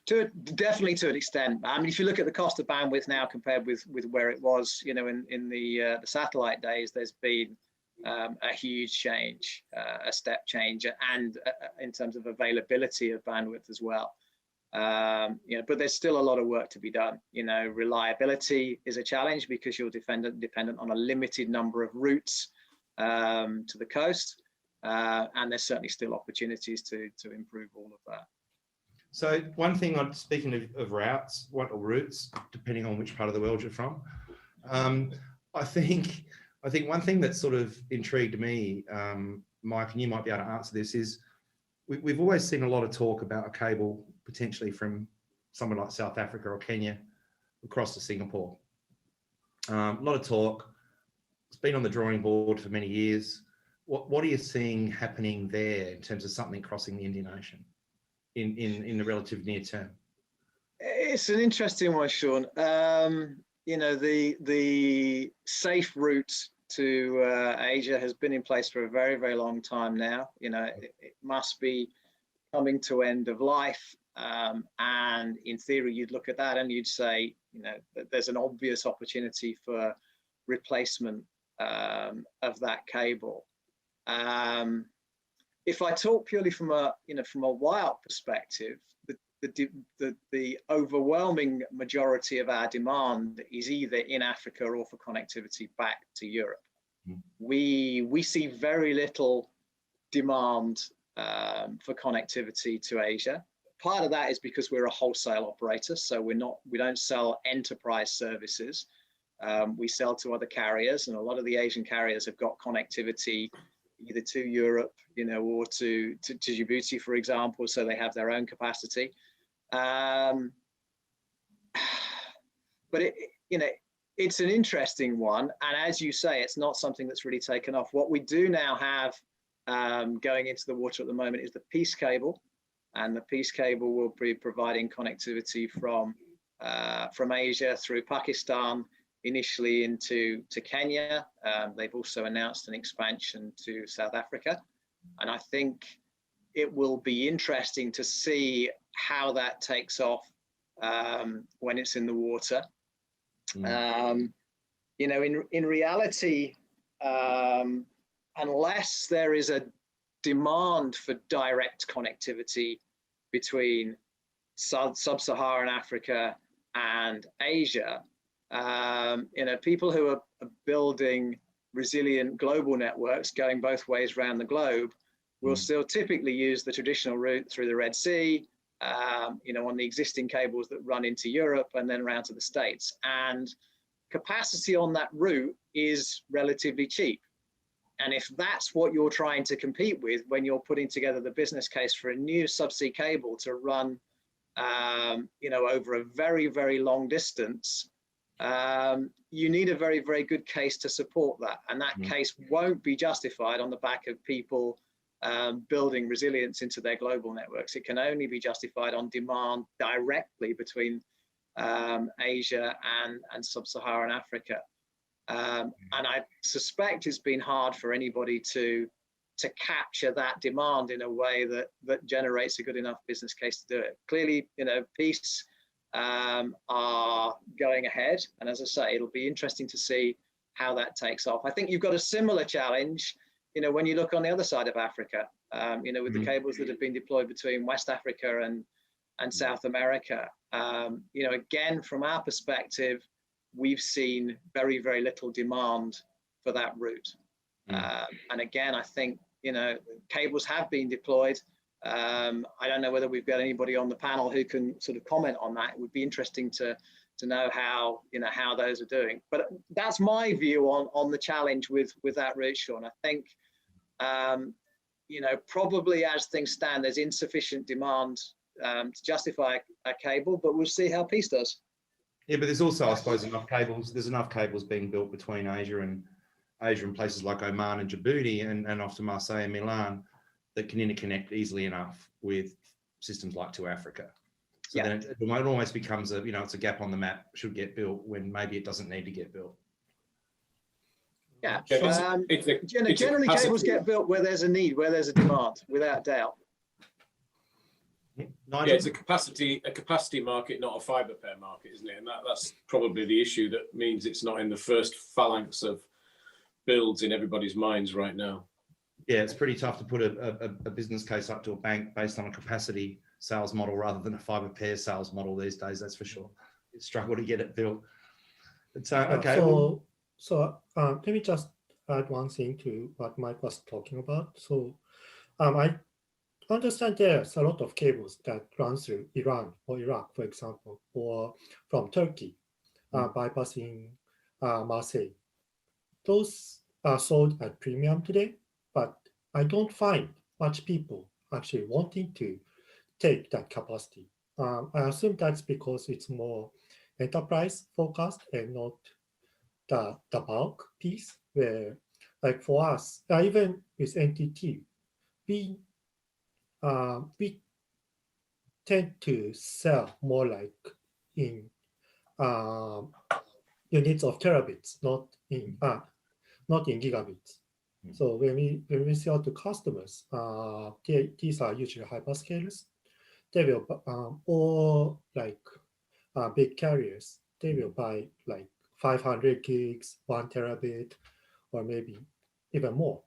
Speaker 5: Definitely to an extent. I mean, if you look at the cost of bandwidth now compared with where it was, in the satellite days, there's been a huge change, a step change, and in terms of availability of bandwidth as well. But there's still a lot of work to be done. Reliability is a challenge because you're dependent on a limited number of routes to the coast, and there's certainly still opportunities to improve all of that.
Speaker 2: So one thing, speaking of routes, depending on which part of the world you're from, I think one thing that sort of intrigued me, Mike, and you might be able to answer this, is we've always seen a lot of talk about a cable potentially from somewhere like South Africa or Kenya across to Singapore. A lot of talk. It's been on the drawing board for many years. What are you seeing happening there in terms of something crossing the Indian Ocean in the relative near term?
Speaker 5: It's an interesting one, Sean. The safe route to Asia has been in place for a very, very long time now. It must be coming to end of life. And in theory, you'd look at that and you'd say, that there's an obvious opportunity for replacement of that cable. If I talk purely from a wireline perspective, the overwhelming majority of our demand is either in Africa or for connectivity back to Europe. We see very little demand for connectivity to Asia. part of that is because we're a wholesale operator, so we don't sell enterprise services. We sell to other carriers, and a lot of the Asian carriers have got connectivity either to Europe, or to Djibouti, for example, so they have their own capacity. But it's an interesting one, and as you say, it's not something that's really taken off. What we do now have going into the water at the moment is the Peace Cable, and the Peace Cable will be providing connectivity from Asia through Pakistan, initially into Kenya. They've also announced an expansion to South Africa, and I think it will be interesting to see how that takes off when it's in the water. In reality, unless there is a demand for direct connectivity between sub-Saharan Africa and Asia, people who are building resilient global networks going both ways around the globe will still typically use the traditional route through the Red Sea, on the existing cables that run into Europe and then around to the States. And capacity on that route is relatively cheap. And if that's what you're trying to compete with when you're putting together the business case for a new subsea cable to run, over a very, very long distance, you need a very, very good case to support that. And that case won't be justified on the back of people building resilience into their global networks. It can only be justified on demand directly between Asia and sub-Saharan Africa. And I suspect it's been hard for anybody to capture that demand in a way that generates a good enough business case to do it. Clearly, Peace are going ahead, and as I say, it'll be interesting to see how that takes off. I think you've got a similar challenge, when you look on the other side of Africa, with the cables that have been deployed between West Africa and South America. Again, from our perspective, we've seen very, very little demand for that route. And again, I think, cables have been deployed. I don't know whether we've got anybody on the panel who can sort of comment on that. It would be interesting to know how, how those are doing. But that's my view on the challenge with that route, Sean. I think, probably as things stand, there's insufficient demand to justify a cable, but we'll see how Peace does.
Speaker 2: Yeah, but there's also, I suppose, enough cables. There's enough cables being built between Asia and places like Oman and Djibouti and off to Marseille and Milan that can interconnect easily enough with systems like to Africa. So then it almost becomes it's a gap on the map, should get built when maybe it doesn't need to get built.
Speaker 5: Yeah, generally cables get built where there's a need, where there's a demand, without doubt.
Speaker 2: Nigel?
Speaker 7: Yeah, it's a capacity market, not a fibre pair market, isn't it? And that's probably the issue that means it's not in the first phalanx of builds in everybody's minds right now.
Speaker 2: Yeah, it's pretty tough to put a business case up to a bank based on a capacity sales model rather than a fibre pair sales model these days, that's for sure. It's struggle to get it built. But, okay.
Speaker 8: So let me just add one thing to what Mike was talking about. So I understand there's a lot of cables that run through Iran or Iraq, for example, or from Turkey, bypassing Marseille. Those are sold at premium today, but I don't find much people actually wanting to take that capacity. I assume that's because it's more enterprise focused and not the bulk piece, where like for us, even with NTT, we tend to sell more like in units of terabits, not in gigabits. So when we sell to customers, these are usually hyperscalers. They will or like big carriers. They will buy like 500 gigs, 1 terabit, or maybe even more.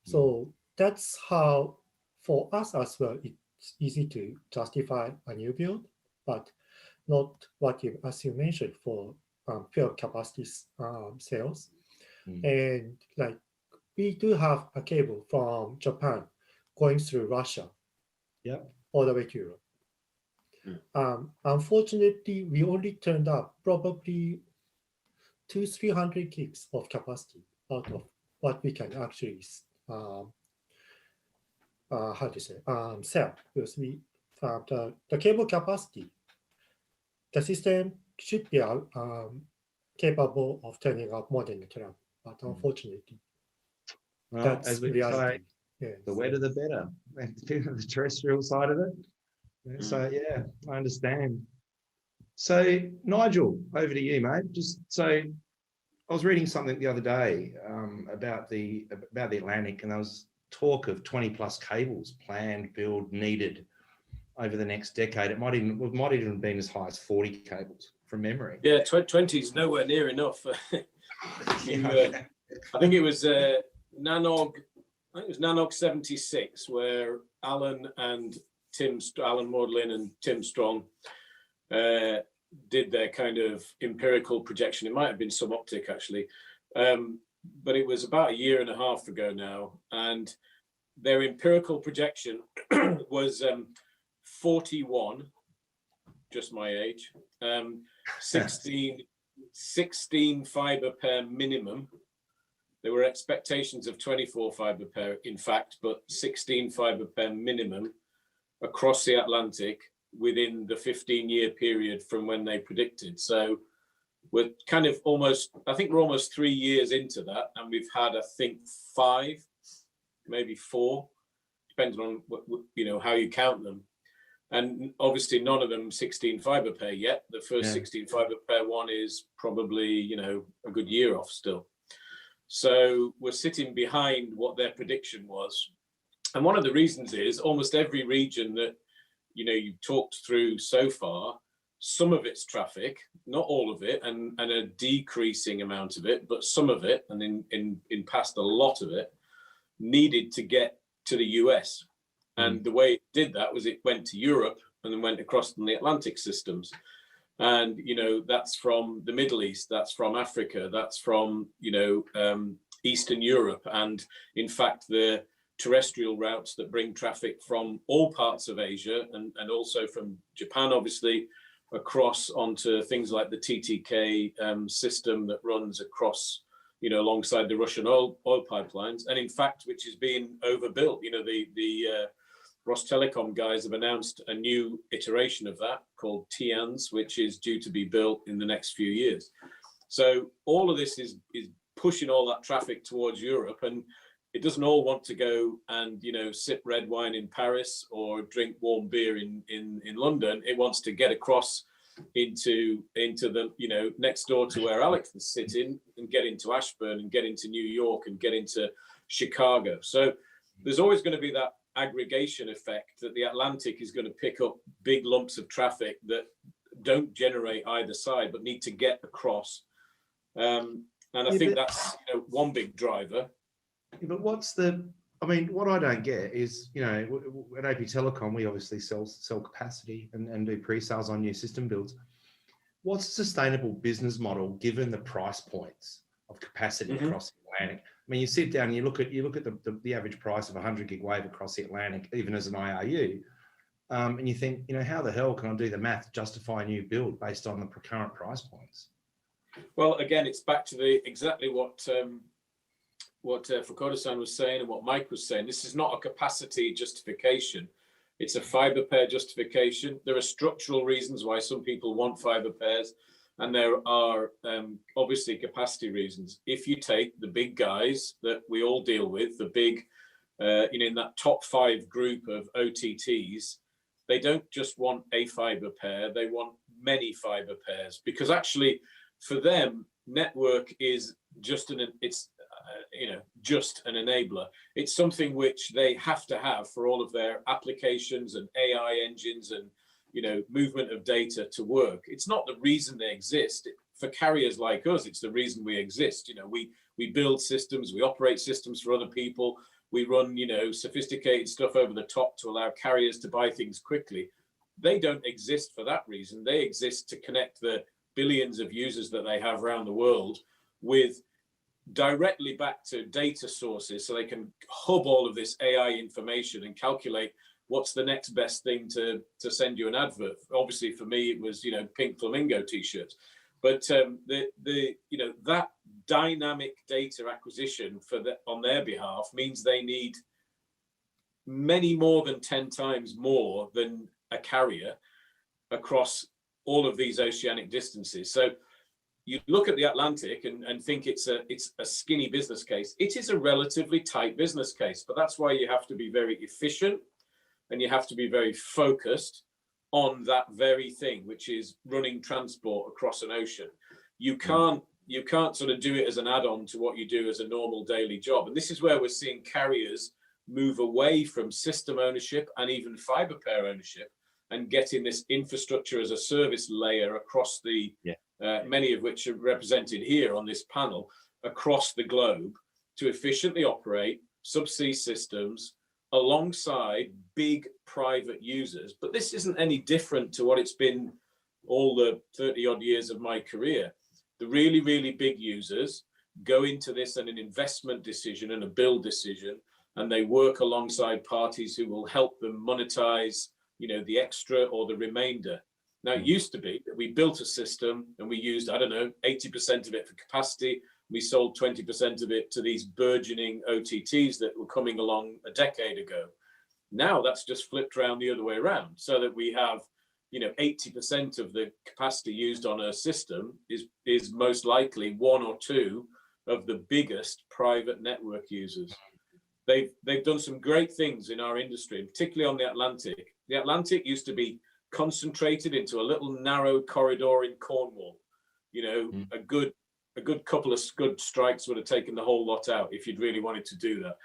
Speaker 8: So that's how, for us as well, it's easy to justify a new build, but not what you, as you mentioned, for pure capacity sales. And like we do have a cable from Japan going through Russia, all the way to Europe. Unfortunately, we only turned up probably 200-300 gigs of capacity out of what we can actually sell, because the cable capacity, the system should be capable of turning out more than the term, but unfortunately,
Speaker 2: Well,
Speaker 8: that's
Speaker 2: as we
Speaker 8: reality.
Speaker 2: say, the wetter the better. The terrestrial side of it. So yeah, I understand. So Nigel, over to you, mate. Just so I was reading something the other day about the Atlantic, and there was talk of 20+ cables planned, build, needed over the next decade. It might even been as high as 40 cables from memory.
Speaker 7: Yeah, 20 is nowhere near enough. I think it was Nanog. I think it was Nanog 76 where Alan Maudlin and Tim Strong did their kind of empirical projection. It might have been Suboptic actually, but it was about 1.5 years ago now, and their empirical projection was 41, just my age, 16 fiber pair minimum. There were expectations of 24 fiber pair, in fact, but 16 fiber pair minimum across the Atlantic within the 15-year period from when they predicted. So we're kind of I think we're almost 3 years into that, and we've had, I think, 5, maybe 4, depending on how you count them. And obviously none of them 16 fiber pair yet. The first 16 fiber pair one is probably, a good year off still. So we're sitting behind what their prediction was. And one of the reasons is almost every region that, you've talked through so far, some of its traffic, not all of it, and a decreasing amount of it, but some of it, and in past a lot of it, needed to get to the US. And the way it did that was it went to Europe and then went across the Atlantic systems. And, that's from the Middle East, that's from Africa, that's from, Eastern Europe. And in fact, the terrestrial routes that bring traffic from all parts of Asia and also from Japan, obviously, across onto things like the TTK system that runs across, alongside the Russian oil pipelines. And in fact, which is being overbuilt, the Telecom guys have announced a new iteration of that called TANS, which is due to be built in the next few years. So all of this is pushing all that traffic towards Europe, and it doesn't all want to go and sip red wine in Paris or drink warm beer in London. It wants to get across into the next door to where Alex is sitting and get into Ashburn and get into New York and get into Chicago. So there's always going to be that aggregation effect that the Atlantic is going to pick up big lumps of traffic that don't generate either side but need to get across. And I think that's one big driver.
Speaker 2: But what I don't get is, at APTelecom, we obviously sell capacity and do pre-sales on new system builds. What's a sustainable business model given the price points of capacity across the Atlantic? I mean, you sit down and you look at the average price of 100 gig wave across the Atlantic, even as an IRU, and you think, how the hell can I do the math to justify a new build based on the current price points?
Speaker 7: Well, again, it's back to exactly what Fukuda-san was saying and what Mike was saying. This is not a capacity justification. It's a fiber pair justification. There are structural reasons why some people want fiber pairs, and there are obviously capacity reasons. If you take the big guys that we all deal with, the big, in that top 5 group of OTTs, they don't just want a fiber pair, they want many fiber pairs, because actually for them, network is just an enabler. It's something which they have to have for all of their applications and AI engines and movement of data to work. It's not the reason they exist. For carriers like us, it's the reason we exist. We build systems, we operate systems for other people, we run sophisticated stuff over the top to allow carriers to buy things quickly. They don't exist for that reason. They exist to connect the billions of users that they have around the world with directly back to data sources, so they can hub all of this AI information and calculate what's the next best thing to send you an advert? Obviously, for me, it was, you know, pink flamingo t-shirts. But that dynamic data acquisition on their behalf means they need many more than 10 times more than a carrier across all of these oceanic distances. So you look at the Atlantic and think it's a skinny business case. It is a relatively tight business case, but that's why you have to be very efficient and you have to be very focused on that very thing, which is running transport across an ocean. You can't sort of do it as an add-on to what you do as a normal daily job. And this is where we're seeing carriers move away from system ownership and even fiber pair ownership and getting this infrastructure as a service layer across the, many of which are represented here on this panel, across the globe to efficiently operate subsea systems alongside big private users. But this isn't any different to what it's been all the 30 odd years of my career. The really, really big users go into this and an investment decision and a build decision, and they work alongside parties who will help them monetize, you know, the extra or the remainder. Now, it used to be that we built a system and we used, I don't know, 80% of it for capacity. We sold 20% of it to these burgeoning OTTs that were coming along a decade ago. Now that's just flipped around the other way around, so that we have, you know, 80% of the capacity used on a system is most likely one or two of the biggest private network users. They've done some great things in our industry, particularly on the Atlantic. The Atlantic used to be concentrated into a little narrow corridor in Cornwall. You know, a good couple of good strikes would have taken the whole lot out if you'd really wanted to do that.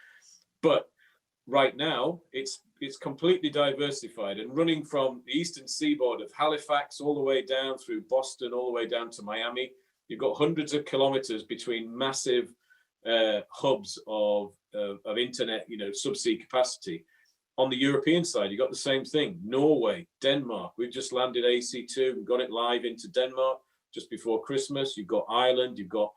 Speaker 7: But right now, it's completely diversified and running from the eastern seaboard of Halifax all the way down through Boston, all the way down to Miami. You've got hundreds of kilometers between massive hubs of internet, you know, subsea capacity. On the European side, you've got the same thing. Norway, Denmark. We've just landed AC2. We've got it live into Denmark just before Christmas. You've got Ireland. You've got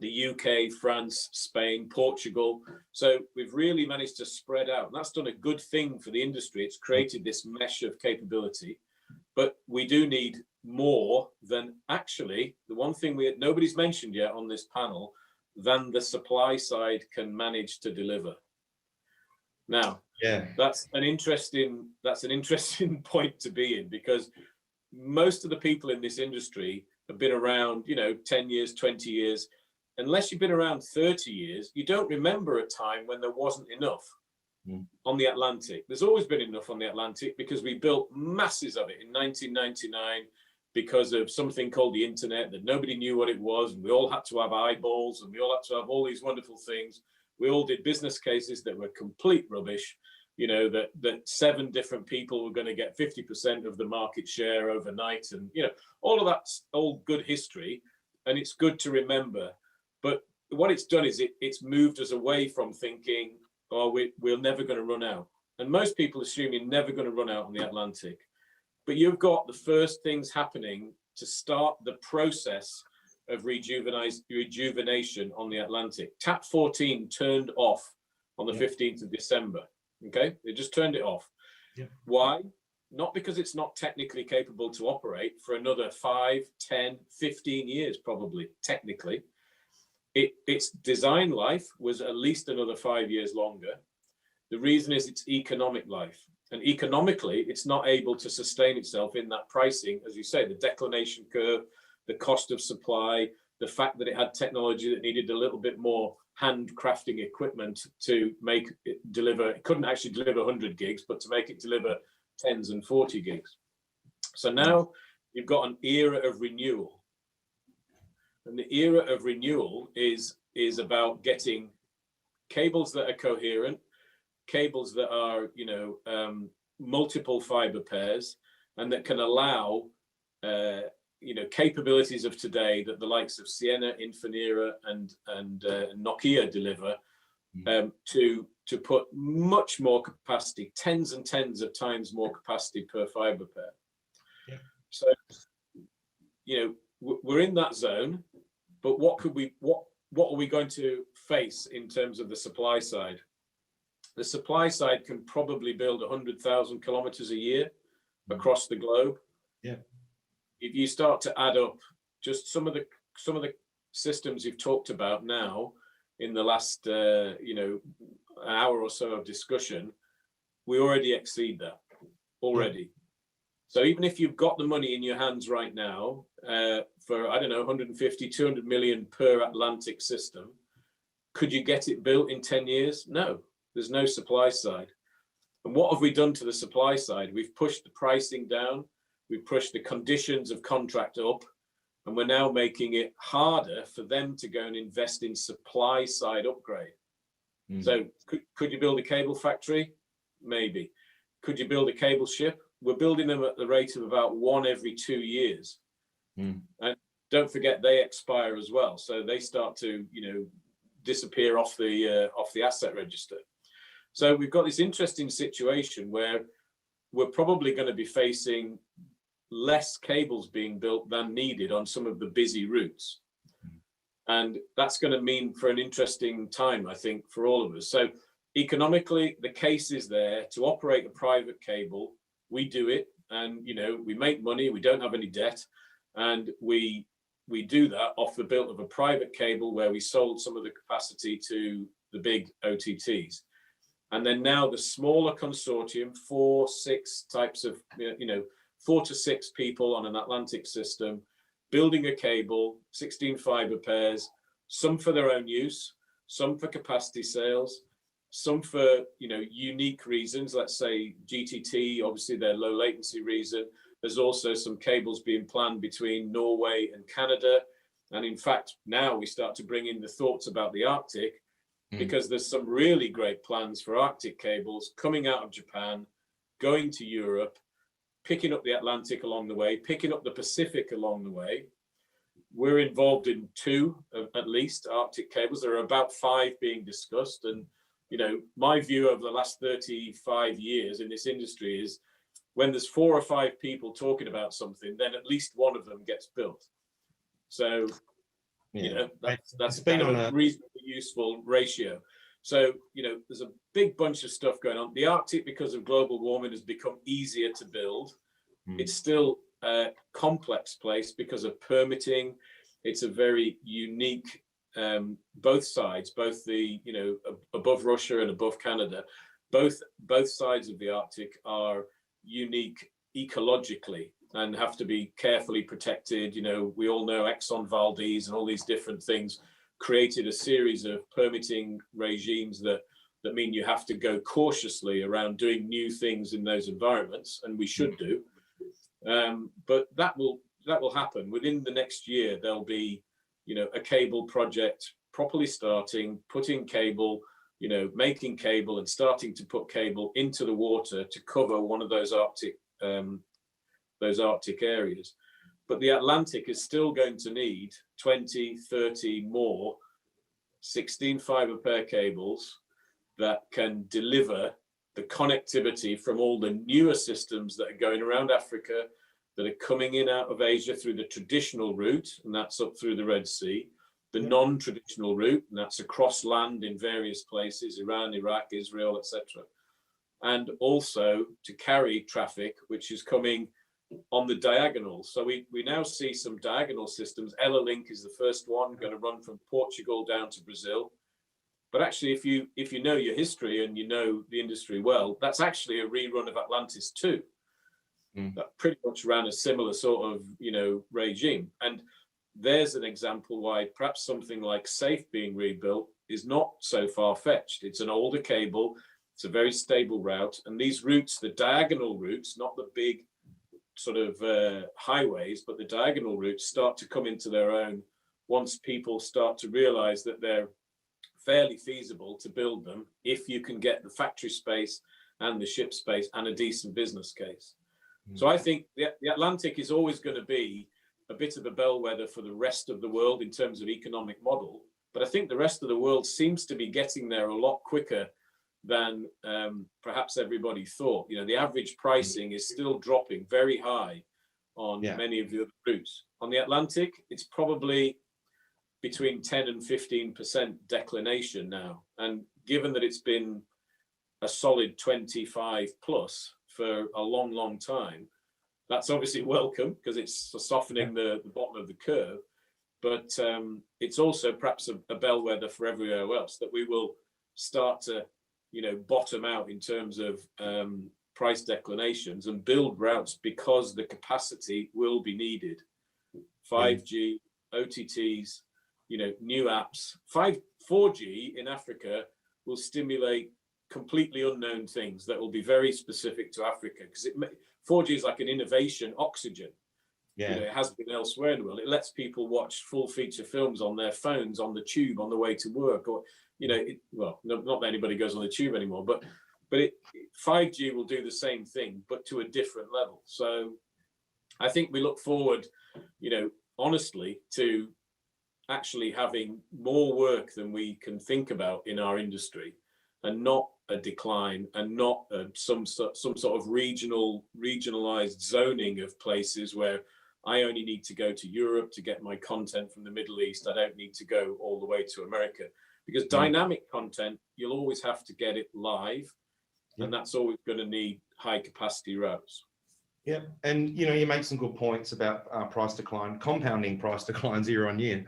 Speaker 7: the UK, France, Spain, Portugal. So we've really managed to spread out. And that's done a good thing for the industry. It's created this mesh of capability. But we do need more than actually the one thing nobody's mentioned yet on this panel than the supply side can manage to deliver. Now, that's an interesting point to be in, because most of the people in this industry have been around, you know, 10 years, 20 years. Unless you've been around 30 years, you don't remember a time when there wasn't enough on the Atlantic. There's always been enough on the Atlantic because we built masses of it in 1999 because of something called the internet that nobody knew what it was. And we all had to have eyeballs and we all had to have all these wonderful things. We all did business cases that were complete rubbish, you know, that 7 different people were going to get 50% of the market share overnight. And, you know, all of that's all good history and it's good to remember. But what it's done is it's moved us away from thinking, oh, we're never going to run out. And most people assume you're never going to run out on the Atlantic. But you've got the first things happening to start the process of rejuvenation on the Atlantic. Tap 14 turned off on the 15th of December. Okay, they just turned it off. Why? Not because it's not technically capable to operate for another 5, 10, 15 years, probably, technically. Its design life was at least another 5 years longer. The reason is its economic life. And economically, it's not able to sustain itself in that pricing. As you say, the declination curve, the cost of supply, the fact that it had technology that needed a little bit more handcrafting equipment to make it deliver. It couldn't actually deliver 100 gigs, but to make it deliver 10s and 40 gigs. So now you've got an era of renewal. And the era of renewal is about getting cables that are coherent, cables that are, you know, multiple fiber pairs, and that can allow, you know, capabilities of today that the likes of Sienna, Infinera, and Nokia deliver, to put much more capacity, tens and tens of times more capacity per fiber pair. So, you know, we're in that zone, but what are we going to face in terms of the supply side? the supply side can probably build 100,000 kilometers a year across the globe.
Speaker 2: Yeah.
Speaker 7: If you start to add up just some of the systems you've talked about now in the last hour or so of discussion, we already exceed that already. So even if you've got the money in your hands right now for, I don't know, 150, 200 million per Atlantic system, could you get it built in 10 years? No, there's no supply side. And what have we done to the supply side? We've pushed the pricing down. We've pushed the conditions of contract up. And we're now making it harder for them to go and invest in supply side upgrade. So could you build a cable factory? Maybe. Could you build a cable ship? We're building them at the rate of about 1 every 2 years. And don't forget, they expire as well. So they start to, disappear off the asset register. So we've got this interesting situation where we're probably going to be facing less cables being built than needed on some of the busy routes. And that's going to mean for an interesting time, I think, for all of us. So economically, the case is there to operate a private cable. We do it, and we make money. We don't have any debt, and we do that off the built of a private cable where we sold some of the capacity to the big OTTs. And then now the smaller consortium, 4, 6 types of 4 to 6 people on an Atlantic system, building a cable, 16 fiber pairs, some for their own use, some for capacity sales, some for unique reasons. Let's say GTT, obviously their low latency reason. There's also some cables being planned between Norway and Canada. And in fact, now we start to bring in the thoughts about the Arctic, because there's some really great plans for Arctic cables coming out of Japan, going to Europe, picking up the Atlantic along the way, picking up the Pacific along the way. We're involved in 2 at least Arctic cables. There are about 5 being discussed. And, my view over the last 35 years in this industry is when there's 4 or 5 people talking about something, then at least one of them gets built. So, that's been on a reasonably useful ratio. So, there's a big bunch of stuff going on. The Arctic, because of global warming, has become easier to build. It's still a complex place because of permitting. It's a very unique, both sides, both the, above Russia and above Canada, both sides of the Arctic are unique ecologically and have to be carefully protected. We all know Exxon Valdez and all these different things created a series of permitting regimes that mean you have to go cautiously around doing new things in those environments, and we should do. But that will happen within the next year. There'll be, a cable project properly starting, putting cable, making cable and starting to put cable into the water to cover one of those Arctic areas. But the Atlantic is still going to need 20, 30 more 16 fiber pair cables that can deliver the connectivity from all the newer systems that are going around Africa, that are coming in out of Asia through the traditional route, and that's up through the Red Sea, the non-traditional route, and that's across land in various places, Iran, Iraq, Israel, etc. And also to carry traffic, which is coming on the diagonal. So we now see some diagonal systems. Ella-Link is the first one, going to run from Portugal down to Brazil. But actually, if you know your history and you know the industry well, that's actually a rerun of Atlantis 2. That pretty much ran a similar sort of, regime. And there's an example why perhaps something like SAFE being rebuilt is not so far-fetched. It's an older cable. It's a very stable route. And these routes, the diagonal routes, not the big sort of highways, but the diagonal routes start to come into their own once people start to realize that they're fairly feasible to build them if you can get the factory space and the ship space and a decent business case. So I think the Atlantic is always going to be a bit of a bellwether for the rest of the world in terms of economic model. But I think the rest of the world seems to be getting there a lot quicker than perhaps everybody thought. The average pricing is still dropping very high on many of the other routes. On the Atlantic, it's probably between 10 and 15% declination now. And given that it's been a solid 25 plus for a long, long time, that's obviously welcome because it's softening the bottom of the curve. But it's also perhaps a bellwether for everywhere else that we will start to, bottom out in terms of price declinations and build routes because the capacity will be needed. 5G, OTTs, new apps. 4G in Africa will stimulate completely unknown things that will be very specific to Africa, because 4G is like an innovation oxygen.
Speaker 2: Yeah.
Speaker 7: It has been elsewhere in the world. It lets people watch full feature films on their phones, on the tube, on the way to work, or not that anybody goes on the tube anymore, but 5G will do the same thing, but to a different level. So I think we look forward, honestly, to actually having more work than we can think about in our industry, and not a decline, and not some sort of regionalized zoning of places where I only need to go to Europe to get my content from the Middle East. I don't need to go all the way to America, because dynamic content, you'll always have to get it live, and that's always going to need high capacity routes.
Speaker 2: Yeah, and you make some good points about price decline, compounding price declines year on year,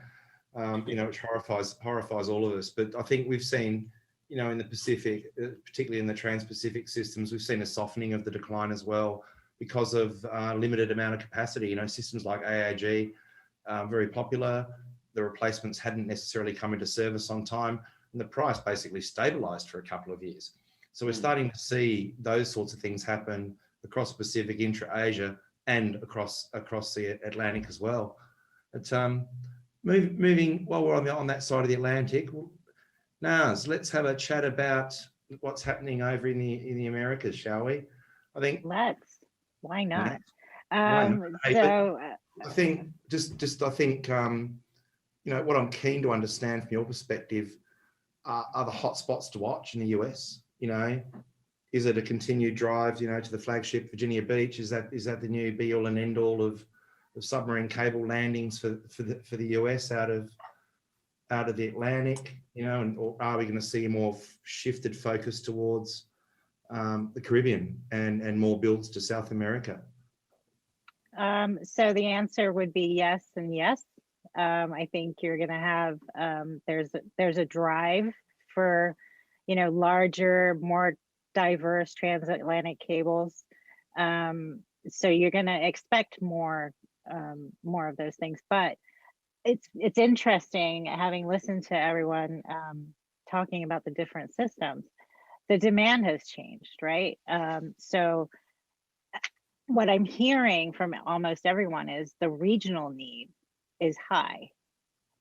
Speaker 2: which horrifies all of us. But I think we've seen, in the Pacific, particularly in the Trans-Pacific systems, we've seen a softening of the decline as well because of limited amount of capacity. Systems like AAG, very popular. The replacements hadn't necessarily come into service on time, and the price basically stabilized for a couple of years. So we're starting to see those sorts of things happen across the Pacific, intra-Asia, and across the Atlantic as well. But moving, while we're on that side of the Atlantic, Naaz, let's have a chat about what's happening over in the Americas, shall we? I think.
Speaker 6: Let's. Why not?
Speaker 2: So I think what I'm keen to understand from your perspective are the hotspots to watch in the US. Is it a continued drive, to the flagship Virginia Beach? Is that the new be all and end all of submarine cable landings for the US out of the Atlantic? Or are we going to see a more shifted focus towards the Caribbean and more builds to South America?
Speaker 6: So the answer would be yes and yes. I think you're going to have there's a drive for larger, more diverse transatlantic cables. So you're going to expect more of those things. But it's interesting, having listened to everyone talking about the different systems, the demand has changed, right? So what I'm hearing from almost everyone is the regional need is high.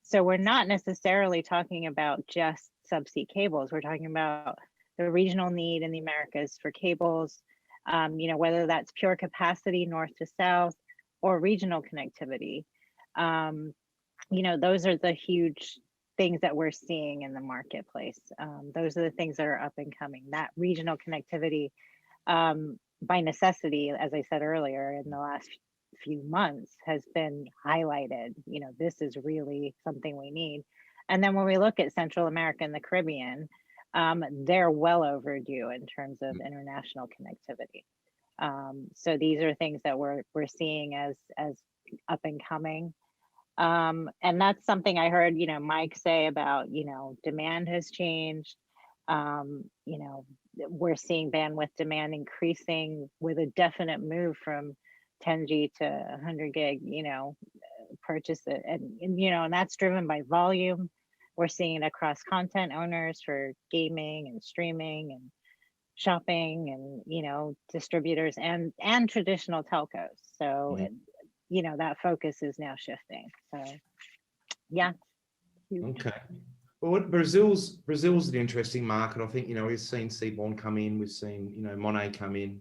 Speaker 6: So we're not necessarily talking about just subsea cables. We're talking about the regional need in the Americas for cables, whether that's pure capacity north to south or regional connectivity. Those are the huge things that we're seeing in the marketplace. Those are the things that are up and coming. That regional connectivity, by necessity, as I said earlier, in the last few months has been highlighted. This is really something we need. And then when we look at Central America and the Caribbean, they're well overdue in terms of international connectivity. So these are things that we're seeing as up and coming. And that's something I heard, Mike say about, demand has changed. We're seeing bandwidth demand increasing with a definite move from 10G to 100 gig, purchase it. And that's driven by volume. We're seeing it across content owners for gaming and streaming and shopping and, distributers and traditional telcos. So, that focus is now shifting. So, yeah.
Speaker 2: Okay. Well, Brazil's an interesting market. I think, we've seen Seaborn come in, we've seen, Monet come in.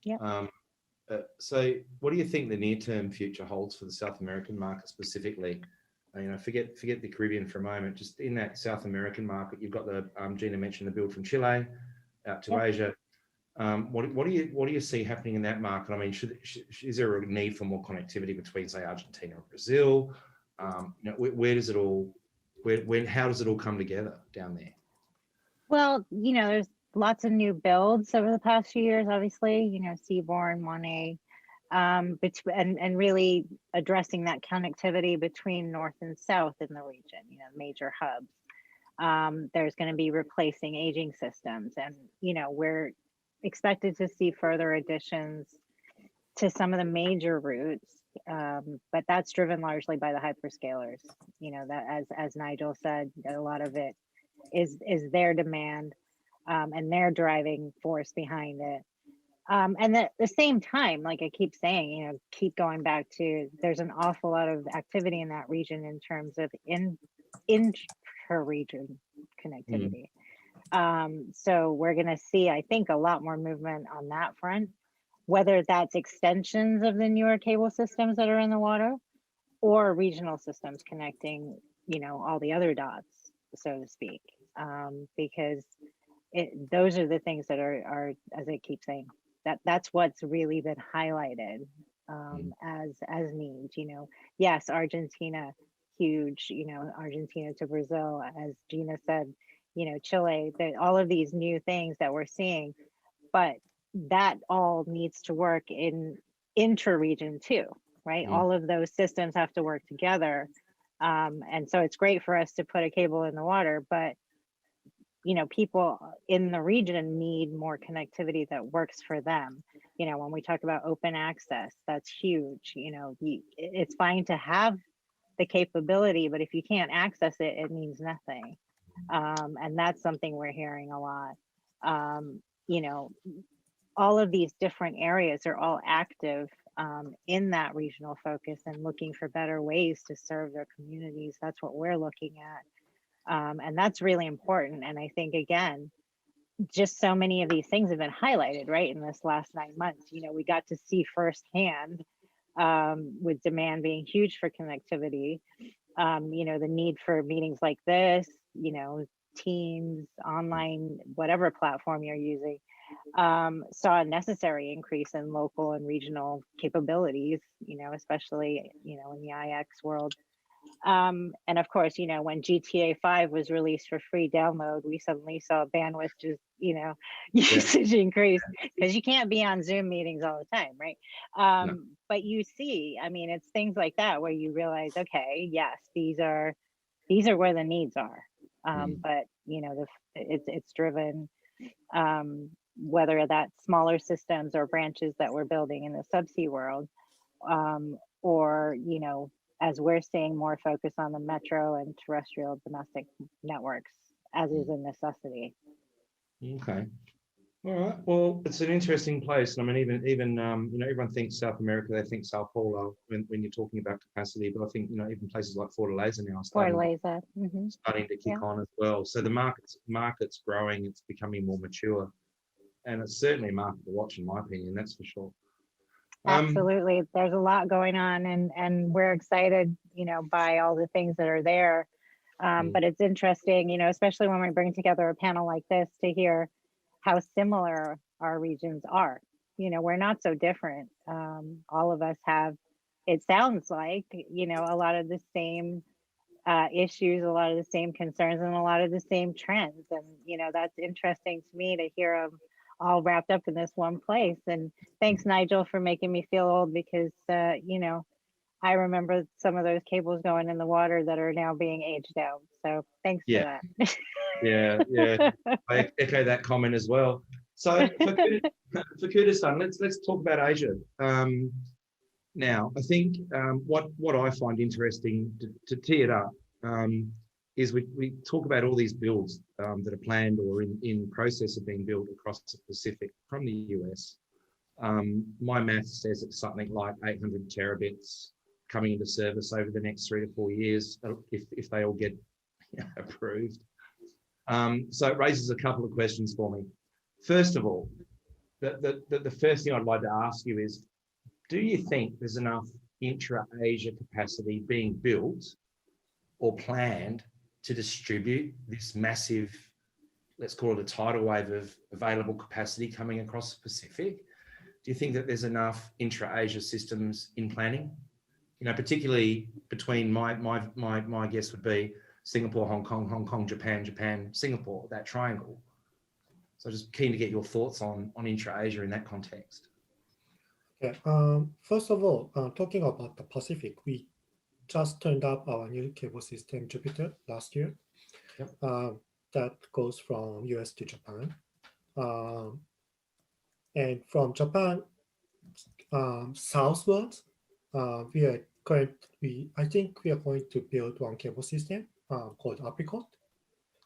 Speaker 6: Yeah.
Speaker 2: So what do you think the near-term future holds for the South American market specifically? Forget the Caribbean for a moment. Just in that South American market, you've got the Gina mentioned the build from Chile out to Asia. What do you see happening in that market? I mean, is there a need for more connectivity between, say, Argentina and Brazil? Where does it all? How does it all come together down there?
Speaker 6: Well, there's lots of new builds over the past few years, obviously, you know, Seaborn, 1A, and really addressing that connectivity between north and south in the region, you know, major hubs. There's going to be replacing aging systems, and, you know, we're expected to see further additions to some of the major routes, but that's driven largely by the hyperscalers. You know, that as Nigel said, a lot of it is their demand and their driving force behind it. And at the same time, like I keep saying, you know, keep going back to, there's an awful lot of activity in that region in terms of intra-region connectivity. So we're going to see, I think, a lot more movement on that front, whether that's extensions of the newer cable systems that are in the water or regional systems connecting, you know, all the other dots, so to speak, because those are the things that are, as I keep saying, that's what's really been highlighted as needs. You know, yes, Argentina, huge, you know, Argentina to Brazil, as Gina said, you know, Chile, all of these new things that we're seeing, but that all needs to work in intra-region too, right? All of those systems have to work together. And so it's great for us to put a cable in the water, but, you know, people in the region need more connectivity that works for them. You know, when we talk about open access, that's huge. You know, it's fine to have the capability, but if you can't access it, it means nothing. And that's something we're hearing a lot. You know, all of these different areas are all active in that regional focus and looking for better ways to serve their communities. That's what we're looking at. And that's really important. And I think, again, just so many of these things have been highlighted, right, in this last 9 months. You know, we got to see firsthand with demand being huge for connectivity, you know, the need for meetings like this, you know, Teams, online, whatever platform you're using, saw a necessary increase in local and regional capabilities, you know, especially, you know, in the IX world. And of course, you know, when GTA 5 was released for free download, we suddenly saw bandwidth just, you know, usage increase, because you can't be on Zoom meetings all the time, right? No. But you see, I mean, it's things like that where you realize, okay, yes, these are where the needs are. But, you know, it's driven, whether that's smaller systems or branches that we're building in the subsea world, or, you know, as we're seeing more focus on the metro and terrestrial domestic networks, as is a necessity.
Speaker 2: Okay. All right. Well, it's an interesting place. I mean, even you know, everyone thinks South America, they think Sao Paulo when you're talking about capacity, but I think, you know, even places like Fortaleza now are starting to kick on as well. So the market's growing, it's becoming more mature, and it's certainly a market to watch, in my opinion. That's for sure.
Speaker 6: Absolutely. There's a lot going on, and we're excited, you know, by all the things that are there. But it's interesting, you know, especially when we bring together a panel like this, to hear how similar our regions are. You know, we're not so different. All of us have, it sounds like, you know, a lot of the same issues, a lot of the same concerns, and a lot of the same trends. And, you know, that's interesting to me to hear them all wrapped up in this one place. And thanks, Nigel, for making me feel old, because, you know, I remember some of those cables going in the water that are now being aged out. So thanks for that.
Speaker 2: Yeah. I echo that comment as well. So for Kurdistan, let's talk about Asia. Now, I think what I find interesting to tee it up is we talk about all these builds that are planned or in process of being built across the Pacific from the US. My math says it's something like 800 terabits coming into service over the next 3 to 4 years, if they all get approved. So it raises a couple of questions for me. First of all, the first thing I'd like to ask you is, do you think there's enough intra-Asia capacity being built or planned to distribute this massive, let's call it a tidal wave of available capacity coming across the Pacific? Do you think that there's enough intra-Asia systems in planning? You know, particularly between my guess would be Singapore, Hong Kong, Japan, Singapore, that triangle. So just keen to get your thoughts on intra-Asia in that context.
Speaker 8: Okay. First of all, talking about the Pacific, we just turned up our new cable system, Jupiter, last year.
Speaker 2: Yep.
Speaker 8: That goes from US to Japan. And from Japan southwards, I think we are going to build one cable system called Apricot,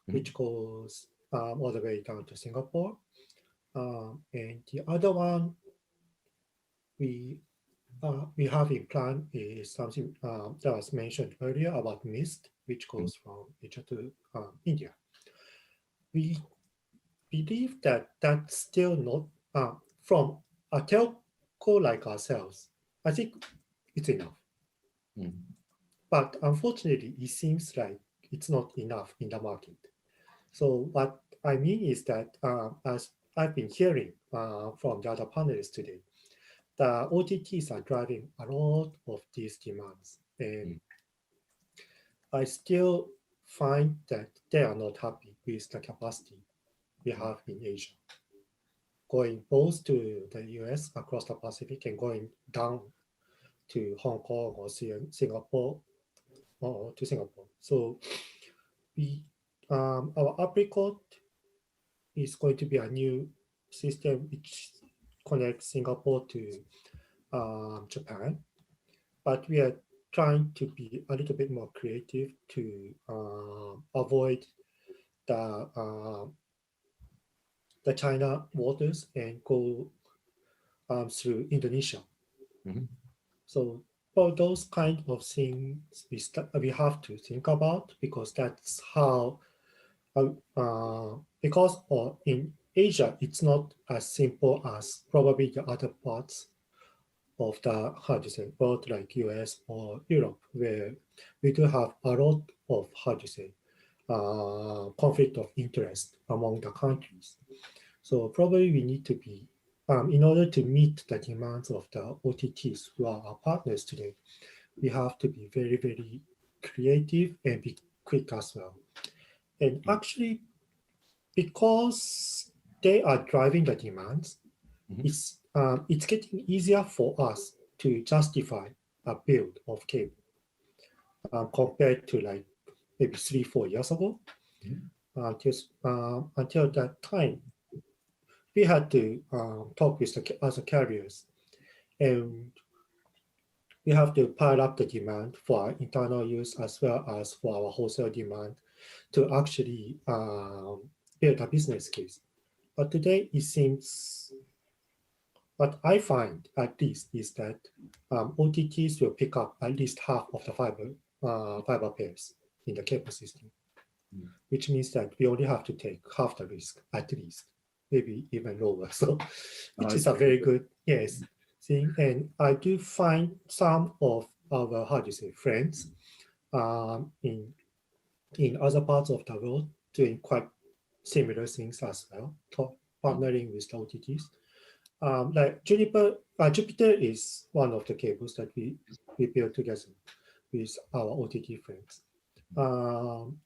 Speaker 8: which goes all the way down to Singapore. And the other one we have in plan is something that was mentioned earlier about MIST, which goes from Asia to India. We believe that that's still not, from a telco like ourselves, I think it's enough. But unfortunately, it seems like it's not enough in the market. So what I mean is that, as I've been hearing from the other panelists today, the OTTs are driving a lot of these demands. And I still find that they are not happy with the capacity we have in Asia, going both to the US across the Pacific and going down to Hong Kong or Singapore or to Singapore. So our Apricot is going to be a new system which connects Singapore to Japan, but we are trying to be a little bit more creative to avoid the China waters and go through Indonesia. So for those kind of things we have to think about, because that's how in Asia it's not as simple as probably the other parts of the world like US or Europe, where we do have a lot of conflict of interest among the countries. So probably we need to be, in order to meet the demands of the OTTs who are our partners today, we have to be very, very creative and be quick as well. And actually, because they are driving the demands, it's getting easier for us to justify a build of cable compared to like maybe 3-4 years ago. Until that time, we had to talk with the other carriers, and we have to pile up the demand for our internal use as well as for our wholesale demand to actually build a business case. But today it seems, what I find at least is that OTTs will pick up at least half of the fiber pairs in the cable system, which means that we only have to take half the risk at least, maybe even lower. So which is a very good thing. And I do find some of our friends in other parts of the world doing quite similar things as well, partnering with the OTTs. Like Jupiter is one of the cables that we built together with our OTT friends.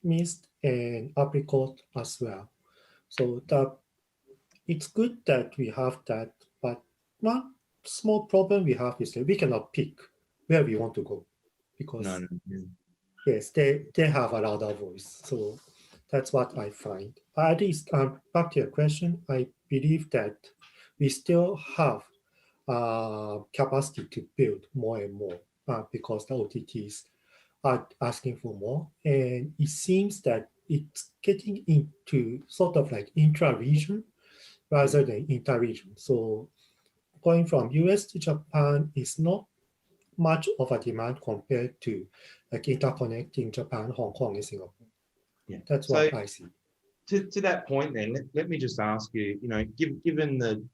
Speaker 8: MIST and Apricot as well. So it's good that we have that, but one small problem we have is that we cannot pick where we want to go, because yes, they have a louder voice. So that's what I find. At least back to your question, I believe that we still have capacity to build more and more because the OTTs are asking for more. And it seems that it's getting into sort of like intra-region rather than inter-region. So going from US to Japan is not much of a demand compared to like interconnecting Japan, Hong Kong, and Singapore.
Speaker 2: Yeah,
Speaker 8: that's what I see.
Speaker 2: To that point, then let me just ask you. You know, given the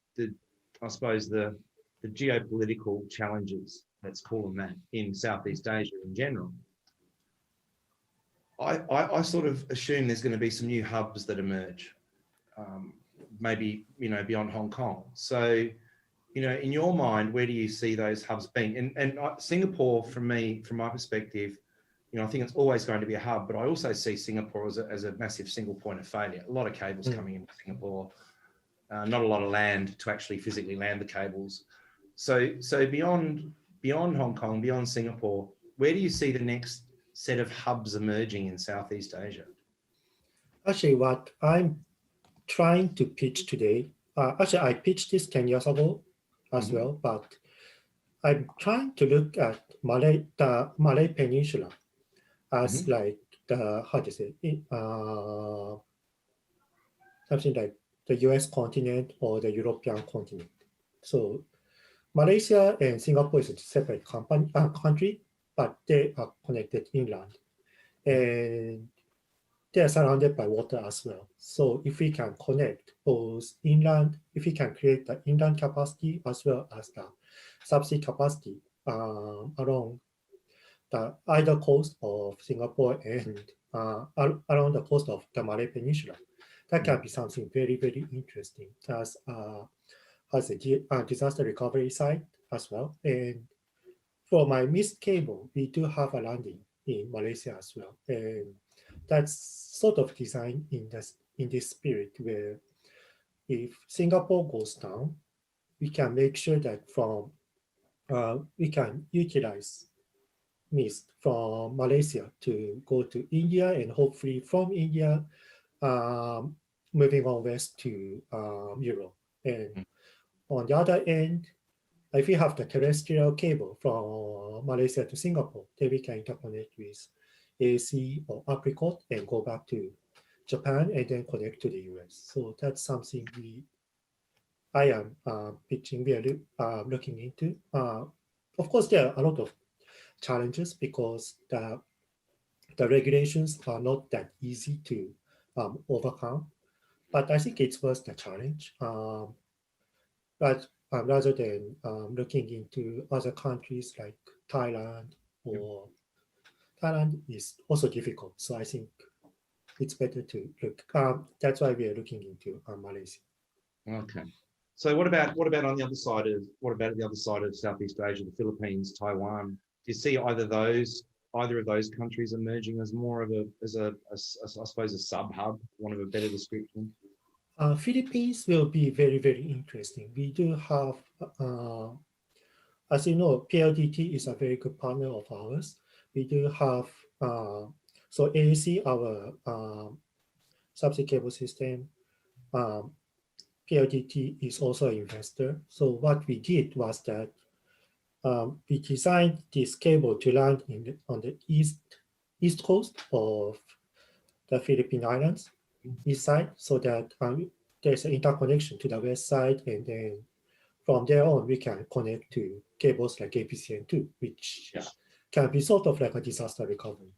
Speaker 2: I suppose the geopolitical challenges, let's call them that, in Southeast Asia in general, I sort of assume there's going to be some new hubs that emerge, maybe beyond Hong Kong. So, in your mind, where do you see those hubs being? And Singapore, from my perspective, I think it's always going to be a hub, but I also see Singapore as a massive single point of failure. A lot of cables coming into Singapore. not a lot of land to actually physically land the cables. So beyond Hong Kong, beyond Singapore, where do you see the next set of hubs emerging in Southeast Asia?
Speaker 8: Actually, what I'm trying to pitch today, actually I pitched this 10 years ago as well, but I'm trying to look at the Malay Peninsula as like the, how to say, something like the US continent or the European continent. So Malaysia and Singapore is a separate country, but they are connected inland. And they are surrounded by water as well. So if we can connect both inland, if we can create the inland capacity as well as the subsea capacity along the either coast of Singapore and around the coast of the Malay Peninsula, that can be something very, very interesting as a disaster recovery site as well. And for my missed cable, we do have a landing in Malaysia as well. And that's sort of designed in this spirit where if Singapore goes down, we can make sure that we can utilize mist from Malaysia to go to India, and hopefully from India, moving on west to Europe. And on the other end, if we have the terrestrial cable from Malaysia to Singapore, then we can interconnect with AC or Apricot and go back to Japan and then connect to the US. So that's something I am pitching, we are looking into. Of course, there are a lot of challenges because the regulations are not that easy to overcome, but I think it's worth the challenge. But rather than looking into other countries like Thailand, or Thailand is also difficult. So I think it's better to look. That's why we are looking into Malaysia.
Speaker 2: Okay. So what about on the other side of Southeast Asia, the Philippines, Taiwan? Do you see either of those countries emerging as more of I suppose a sub hub, one of a better description?
Speaker 8: Philippines will be very, very interesting. We do have, as you know, PLDT is a very good partner of ours. We do have, so AAC, our subsea cable system, PLDT is also an investor. So what we did was that we designed this cable to land on the east coast of the Philippine Islands, east side, so that there's an interconnection to the west side, and then from there on we can connect to cables like APCN2, which can be sort of like a disaster recovery.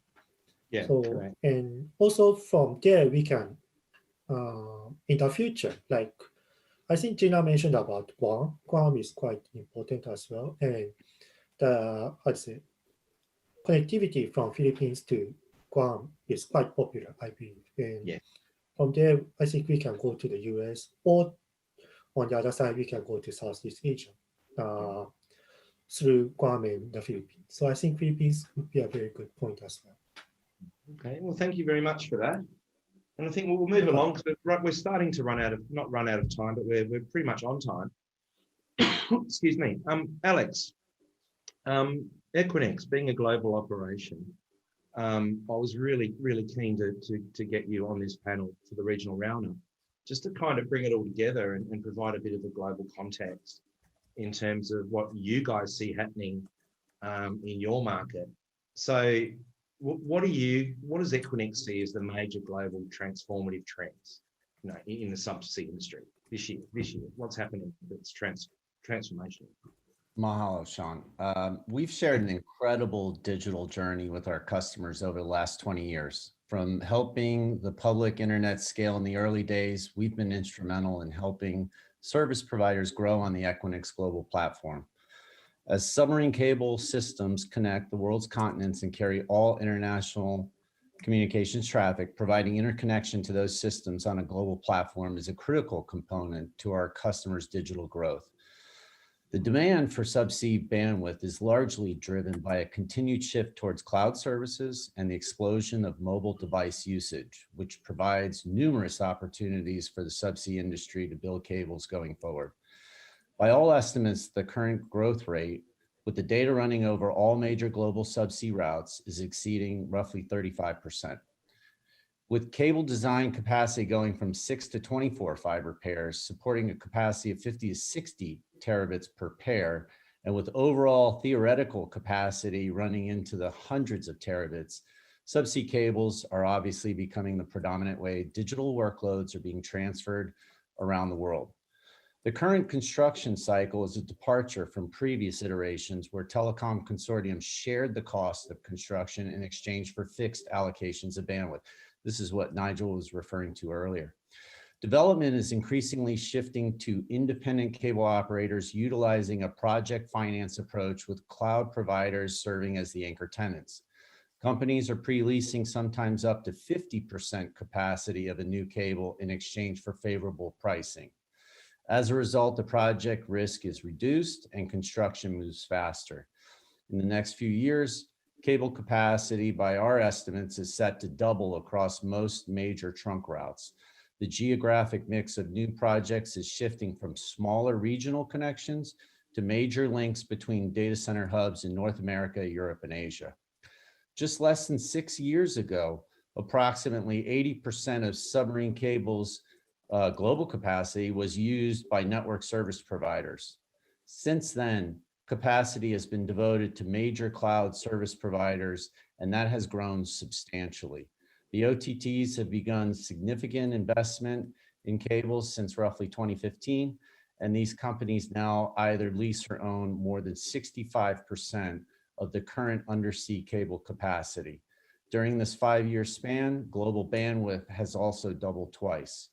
Speaker 8: Yeah. So correct. And also from there we can in the future, like I think Gina mentioned about Guam. Guam is quite important as well, and the connectivity from Philippines to Guam is quite popular, I believe. And from there, I think we can go to the US, or on the other side, we can go to Southeast Asia through Guam and the Philippines. So I think Philippines would be a very good point as well.
Speaker 2: Okay, well, thank you very much for that. And I think we'll move along because we're starting to not run out of time, but we're pretty much on time. Excuse me. Alex, Equinix being a global operation, I was really, really keen to get you on this panel for the regional roundup, just to kind of bring it all together and provide a bit of a global context in terms of what you guys see happening in your market. So what does Equinix see as the major global transformative trends, in the subsea industry this year? What's happening that's transformational?
Speaker 9: Mahalo, Sean. We've shared an incredible digital journey with our customers over the last 20 years. From helping the public internet scale in the early days, we've been instrumental in helping service providers grow on the Equinix global platform. As submarine cable systems connect the world's continents and carry all international communications traffic, providing interconnection to those systems on a global platform is a critical component to our customers' digital growth. The demand for subsea bandwidth is largely driven by a continued shift towards cloud services and the explosion of mobile device usage, which provides numerous opportunities for the subsea industry to build cables going forward. By all estimates, the current growth rate, with the data running over all major global subsea routes, is exceeding roughly 35%. With cable design capacity going from 6 to 24 fiber pairs, supporting a capacity of 50 to 60 terabits per pair, and with overall theoretical capacity running into the hundreds of terabits, subsea cables are obviously becoming the predominant way digital workloads are being transferred around the world. The current construction cycle is a departure from previous iterations where telecom consortiums shared the cost of construction in exchange for fixed allocations of bandwidth. This is what Nigel was referring to earlier. Development is increasingly shifting to independent cable operators utilizing a project finance approach with cloud providers serving as the anchor tenants. Companies are pre-leasing sometimes up to 50% capacity of a new cable in exchange for favorable pricing. As a result, the project risk is reduced and construction moves faster. In the next few years, cable capacity, by our estimates, is set to double across most major trunk routes. The geographic mix of new projects is shifting from smaller regional connections to major links between data center hubs in North America, Europe, and Asia. Just less than 6 years ago, approximately 80% of submarine cables global capacity was used by network service providers. Since then, capacity has been devoted to major cloud service providers, and that has grown substantially. The OTTs have begun significant investment in cables since roughly 2015, and these companies now either lease or own more than 65% of the current undersea cable capacity. During this 5-year span, global bandwidth has also doubled twice.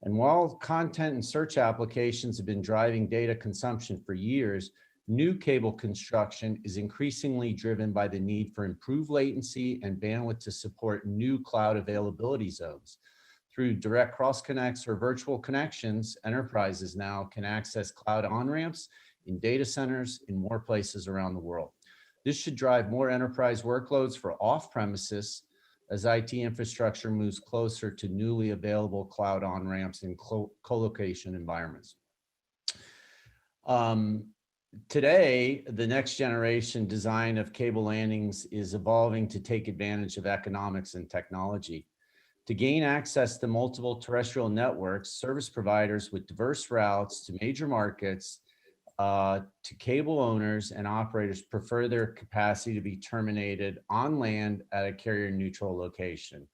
Speaker 9: And while content and search applications have been driving data consumption for years, new cable construction is increasingly driven by the need for improved latency and bandwidth to support new cloud availability zones. Through direct cross connects or virtual connections, enterprises now can access cloud on-ramps in data centers in more places around the world. This should drive more enterprise workloads for off-premises as IT infrastructure moves closer to newly available cloud on-ramps in co-location environments. Today, the next generation design of cable landings is evolving to take advantage of economics and technology. To gain access to multiple terrestrial networks, service providers with diverse routes to major markets, to cable owners and operators prefer their capacity to be terminated on land at a carrier neutral location.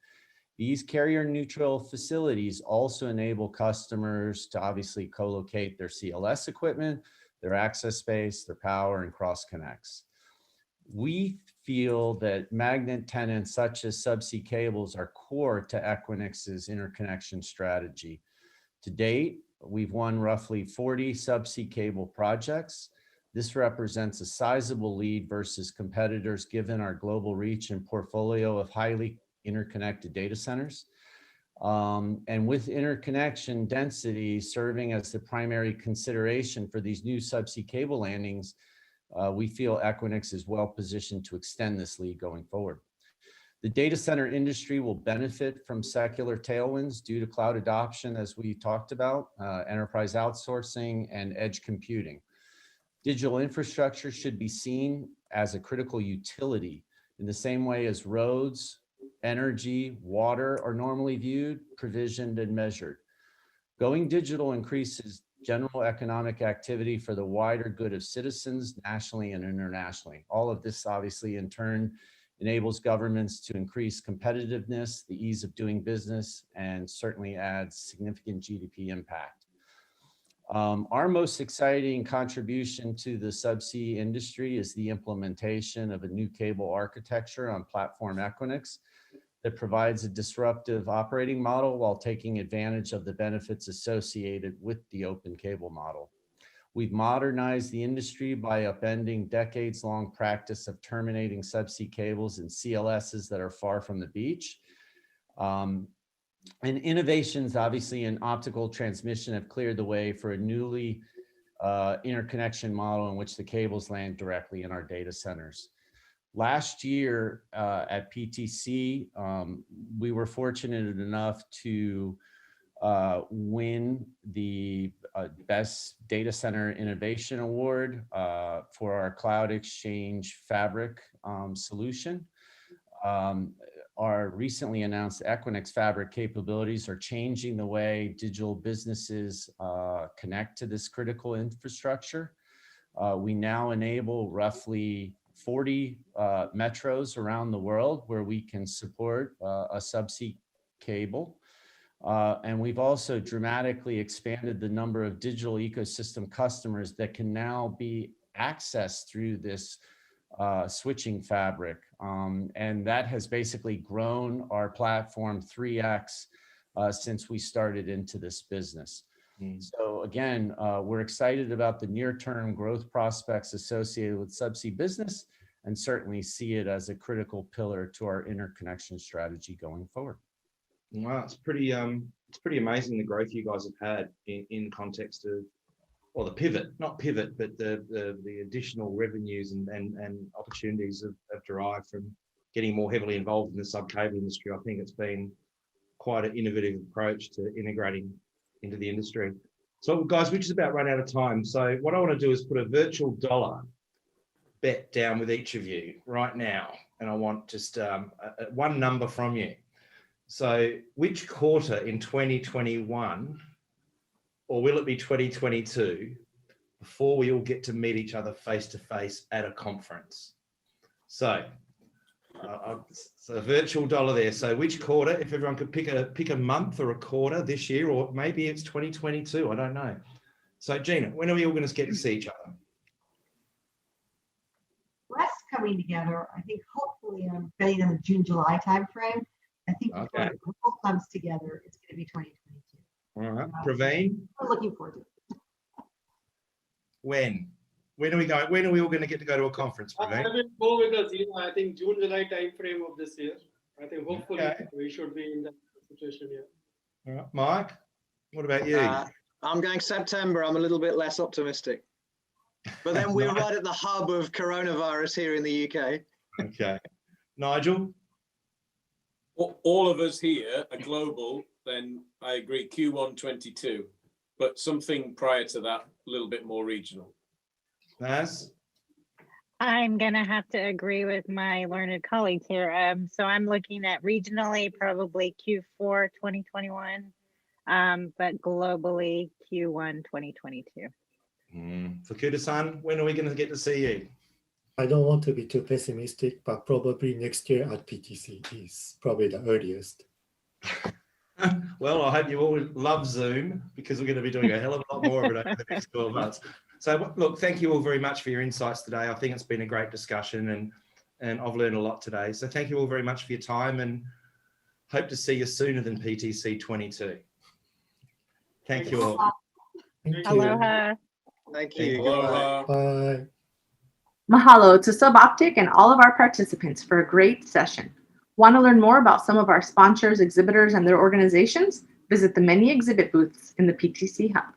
Speaker 9: These carrier neutral facilities also enable customers to obviously co-locate their CLS equipment, their access space, their power, and cross connects. We feel that magnet tenants such as subsea cables are core to Equinix's interconnection strategy. To date, we've won roughly 40 subsea cable projects. This represents a sizable lead versus competitors given our global reach and portfolio of highly interconnected data centers. And with interconnection density serving as the primary consideration for these new subsea cable landings, we feel Equinix is well positioned to extend this lead going forward. The data center industry will benefit from secular tailwinds due to cloud adoption, as we talked about, enterprise outsourcing, and edge computing. Digital infrastructure should be seen as a critical utility in the same way as roads, energy, water are normally viewed, provisioned, and measured. Going digital increases general economic activity for the wider good of citizens nationally and internationally. All of this obviously in turn enables governments to increase competitiveness, the ease of doing business, and certainly adds significant GDP impact. Our most exciting contribution to the subsea industry is the implementation of a new cable architecture on platform Equinix that provides a disruptive operating model while taking advantage of the benefits associated with the open cable model. We've modernized the industry by upending decades-long practice of terminating subsea cables and CLSs that are far from the beach. And innovations, obviously, in optical transmission have cleared the way for a newly interconnection model in which the cables land directly in our data centers. Last year at PTC, we were fortunate enough to win the Best Data Center Innovation Award for our Cloud Exchange Fabric solution. Our recently announced Equinix Fabric capabilities are changing the way digital businesses connect to this critical infrastructure. We now enable roughly 40 metros around the world where we can support a subsea cable. And we've also dramatically expanded the number of digital ecosystem customers that can now be accessed through this switching fabric. And that has basically grown our platform 3x since we started into this business. So again, we're excited about the near-term growth prospects associated with subsea business, and certainly see it as a critical pillar to our interconnection strategy going forward.
Speaker 2: Wow, it's pretty amazing the growth you guys have had in context of, well, the pivot, not pivot, but the additional revenues and opportunities have derived from getting more heavily involved in the subcable industry. I think it's been quite an innovative approach to integrating into the industry. So guys, we just about run out of time. So what I want to do is put a virtual dollar bet down with each of you right now. And I want just one number from you. So which quarter in 2021, or will it be 2022, before we all get to meet each other face to face at a conference? So it's a virtual dollar there. So which quarter, if everyone could pick a month or a quarter this year, or maybe it's 2022, I don't know. So Gina, when are we all going to get to see each other?
Speaker 3: Less coming together, I think hopefully I'm betting in the June, July timeframe. I think before it all comes together, it's going to be 2022.
Speaker 2: All right, Praveen?
Speaker 3: We're looking forward to it.
Speaker 2: When are we going? When are we all going to get to go to a conference, Praveen?
Speaker 4: I will go with the Gina. I think June, July timeframe of this year. I think hopefully we should be in that situation here.
Speaker 2: All right, Mike, what about you?
Speaker 5: I'm going September. I'm a little bit less optimistic. But then we're right at the hub of coronavirus here in the UK.
Speaker 2: Okay. Nigel?
Speaker 7: All of us here are global, then I agree Q1 22, but something prior to that, a little bit more regional.
Speaker 2: Naaz?
Speaker 6: I'm gonna have to agree with my learned colleagues here. So I'm looking at regionally, probably Q4 2021, but globally Q1 2022.
Speaker 2: Fukuda-san, when are we going to get to see you?
Speaker 8: I don't want to be too pessimistic, but probably next year at PTC is probably the earliest.
Speaker 2: Well, I hope you all love Zoom, because we're going to be doing a hell of a lot more of it over the next 12 months. So look, thank you all very much for your insights today. I think it's been a great discussion, and I've learned a lot today. So thank you all very much for your time, and hope to see you sooner than PTC 22. Thank you all.
Speaker 8: Thank you.
Speaker 6: Aloha.
Speaker 5: Thank you.
Speaker 7: Aloha.
Speaker 8: Bye.
Speaker 10: Mahalo to SubOptic and all of our participants for a great session. Want to learn more about some of our sponsors, exhibitors, and their organizations? Visit the many exhibit booths in the PTC Hub.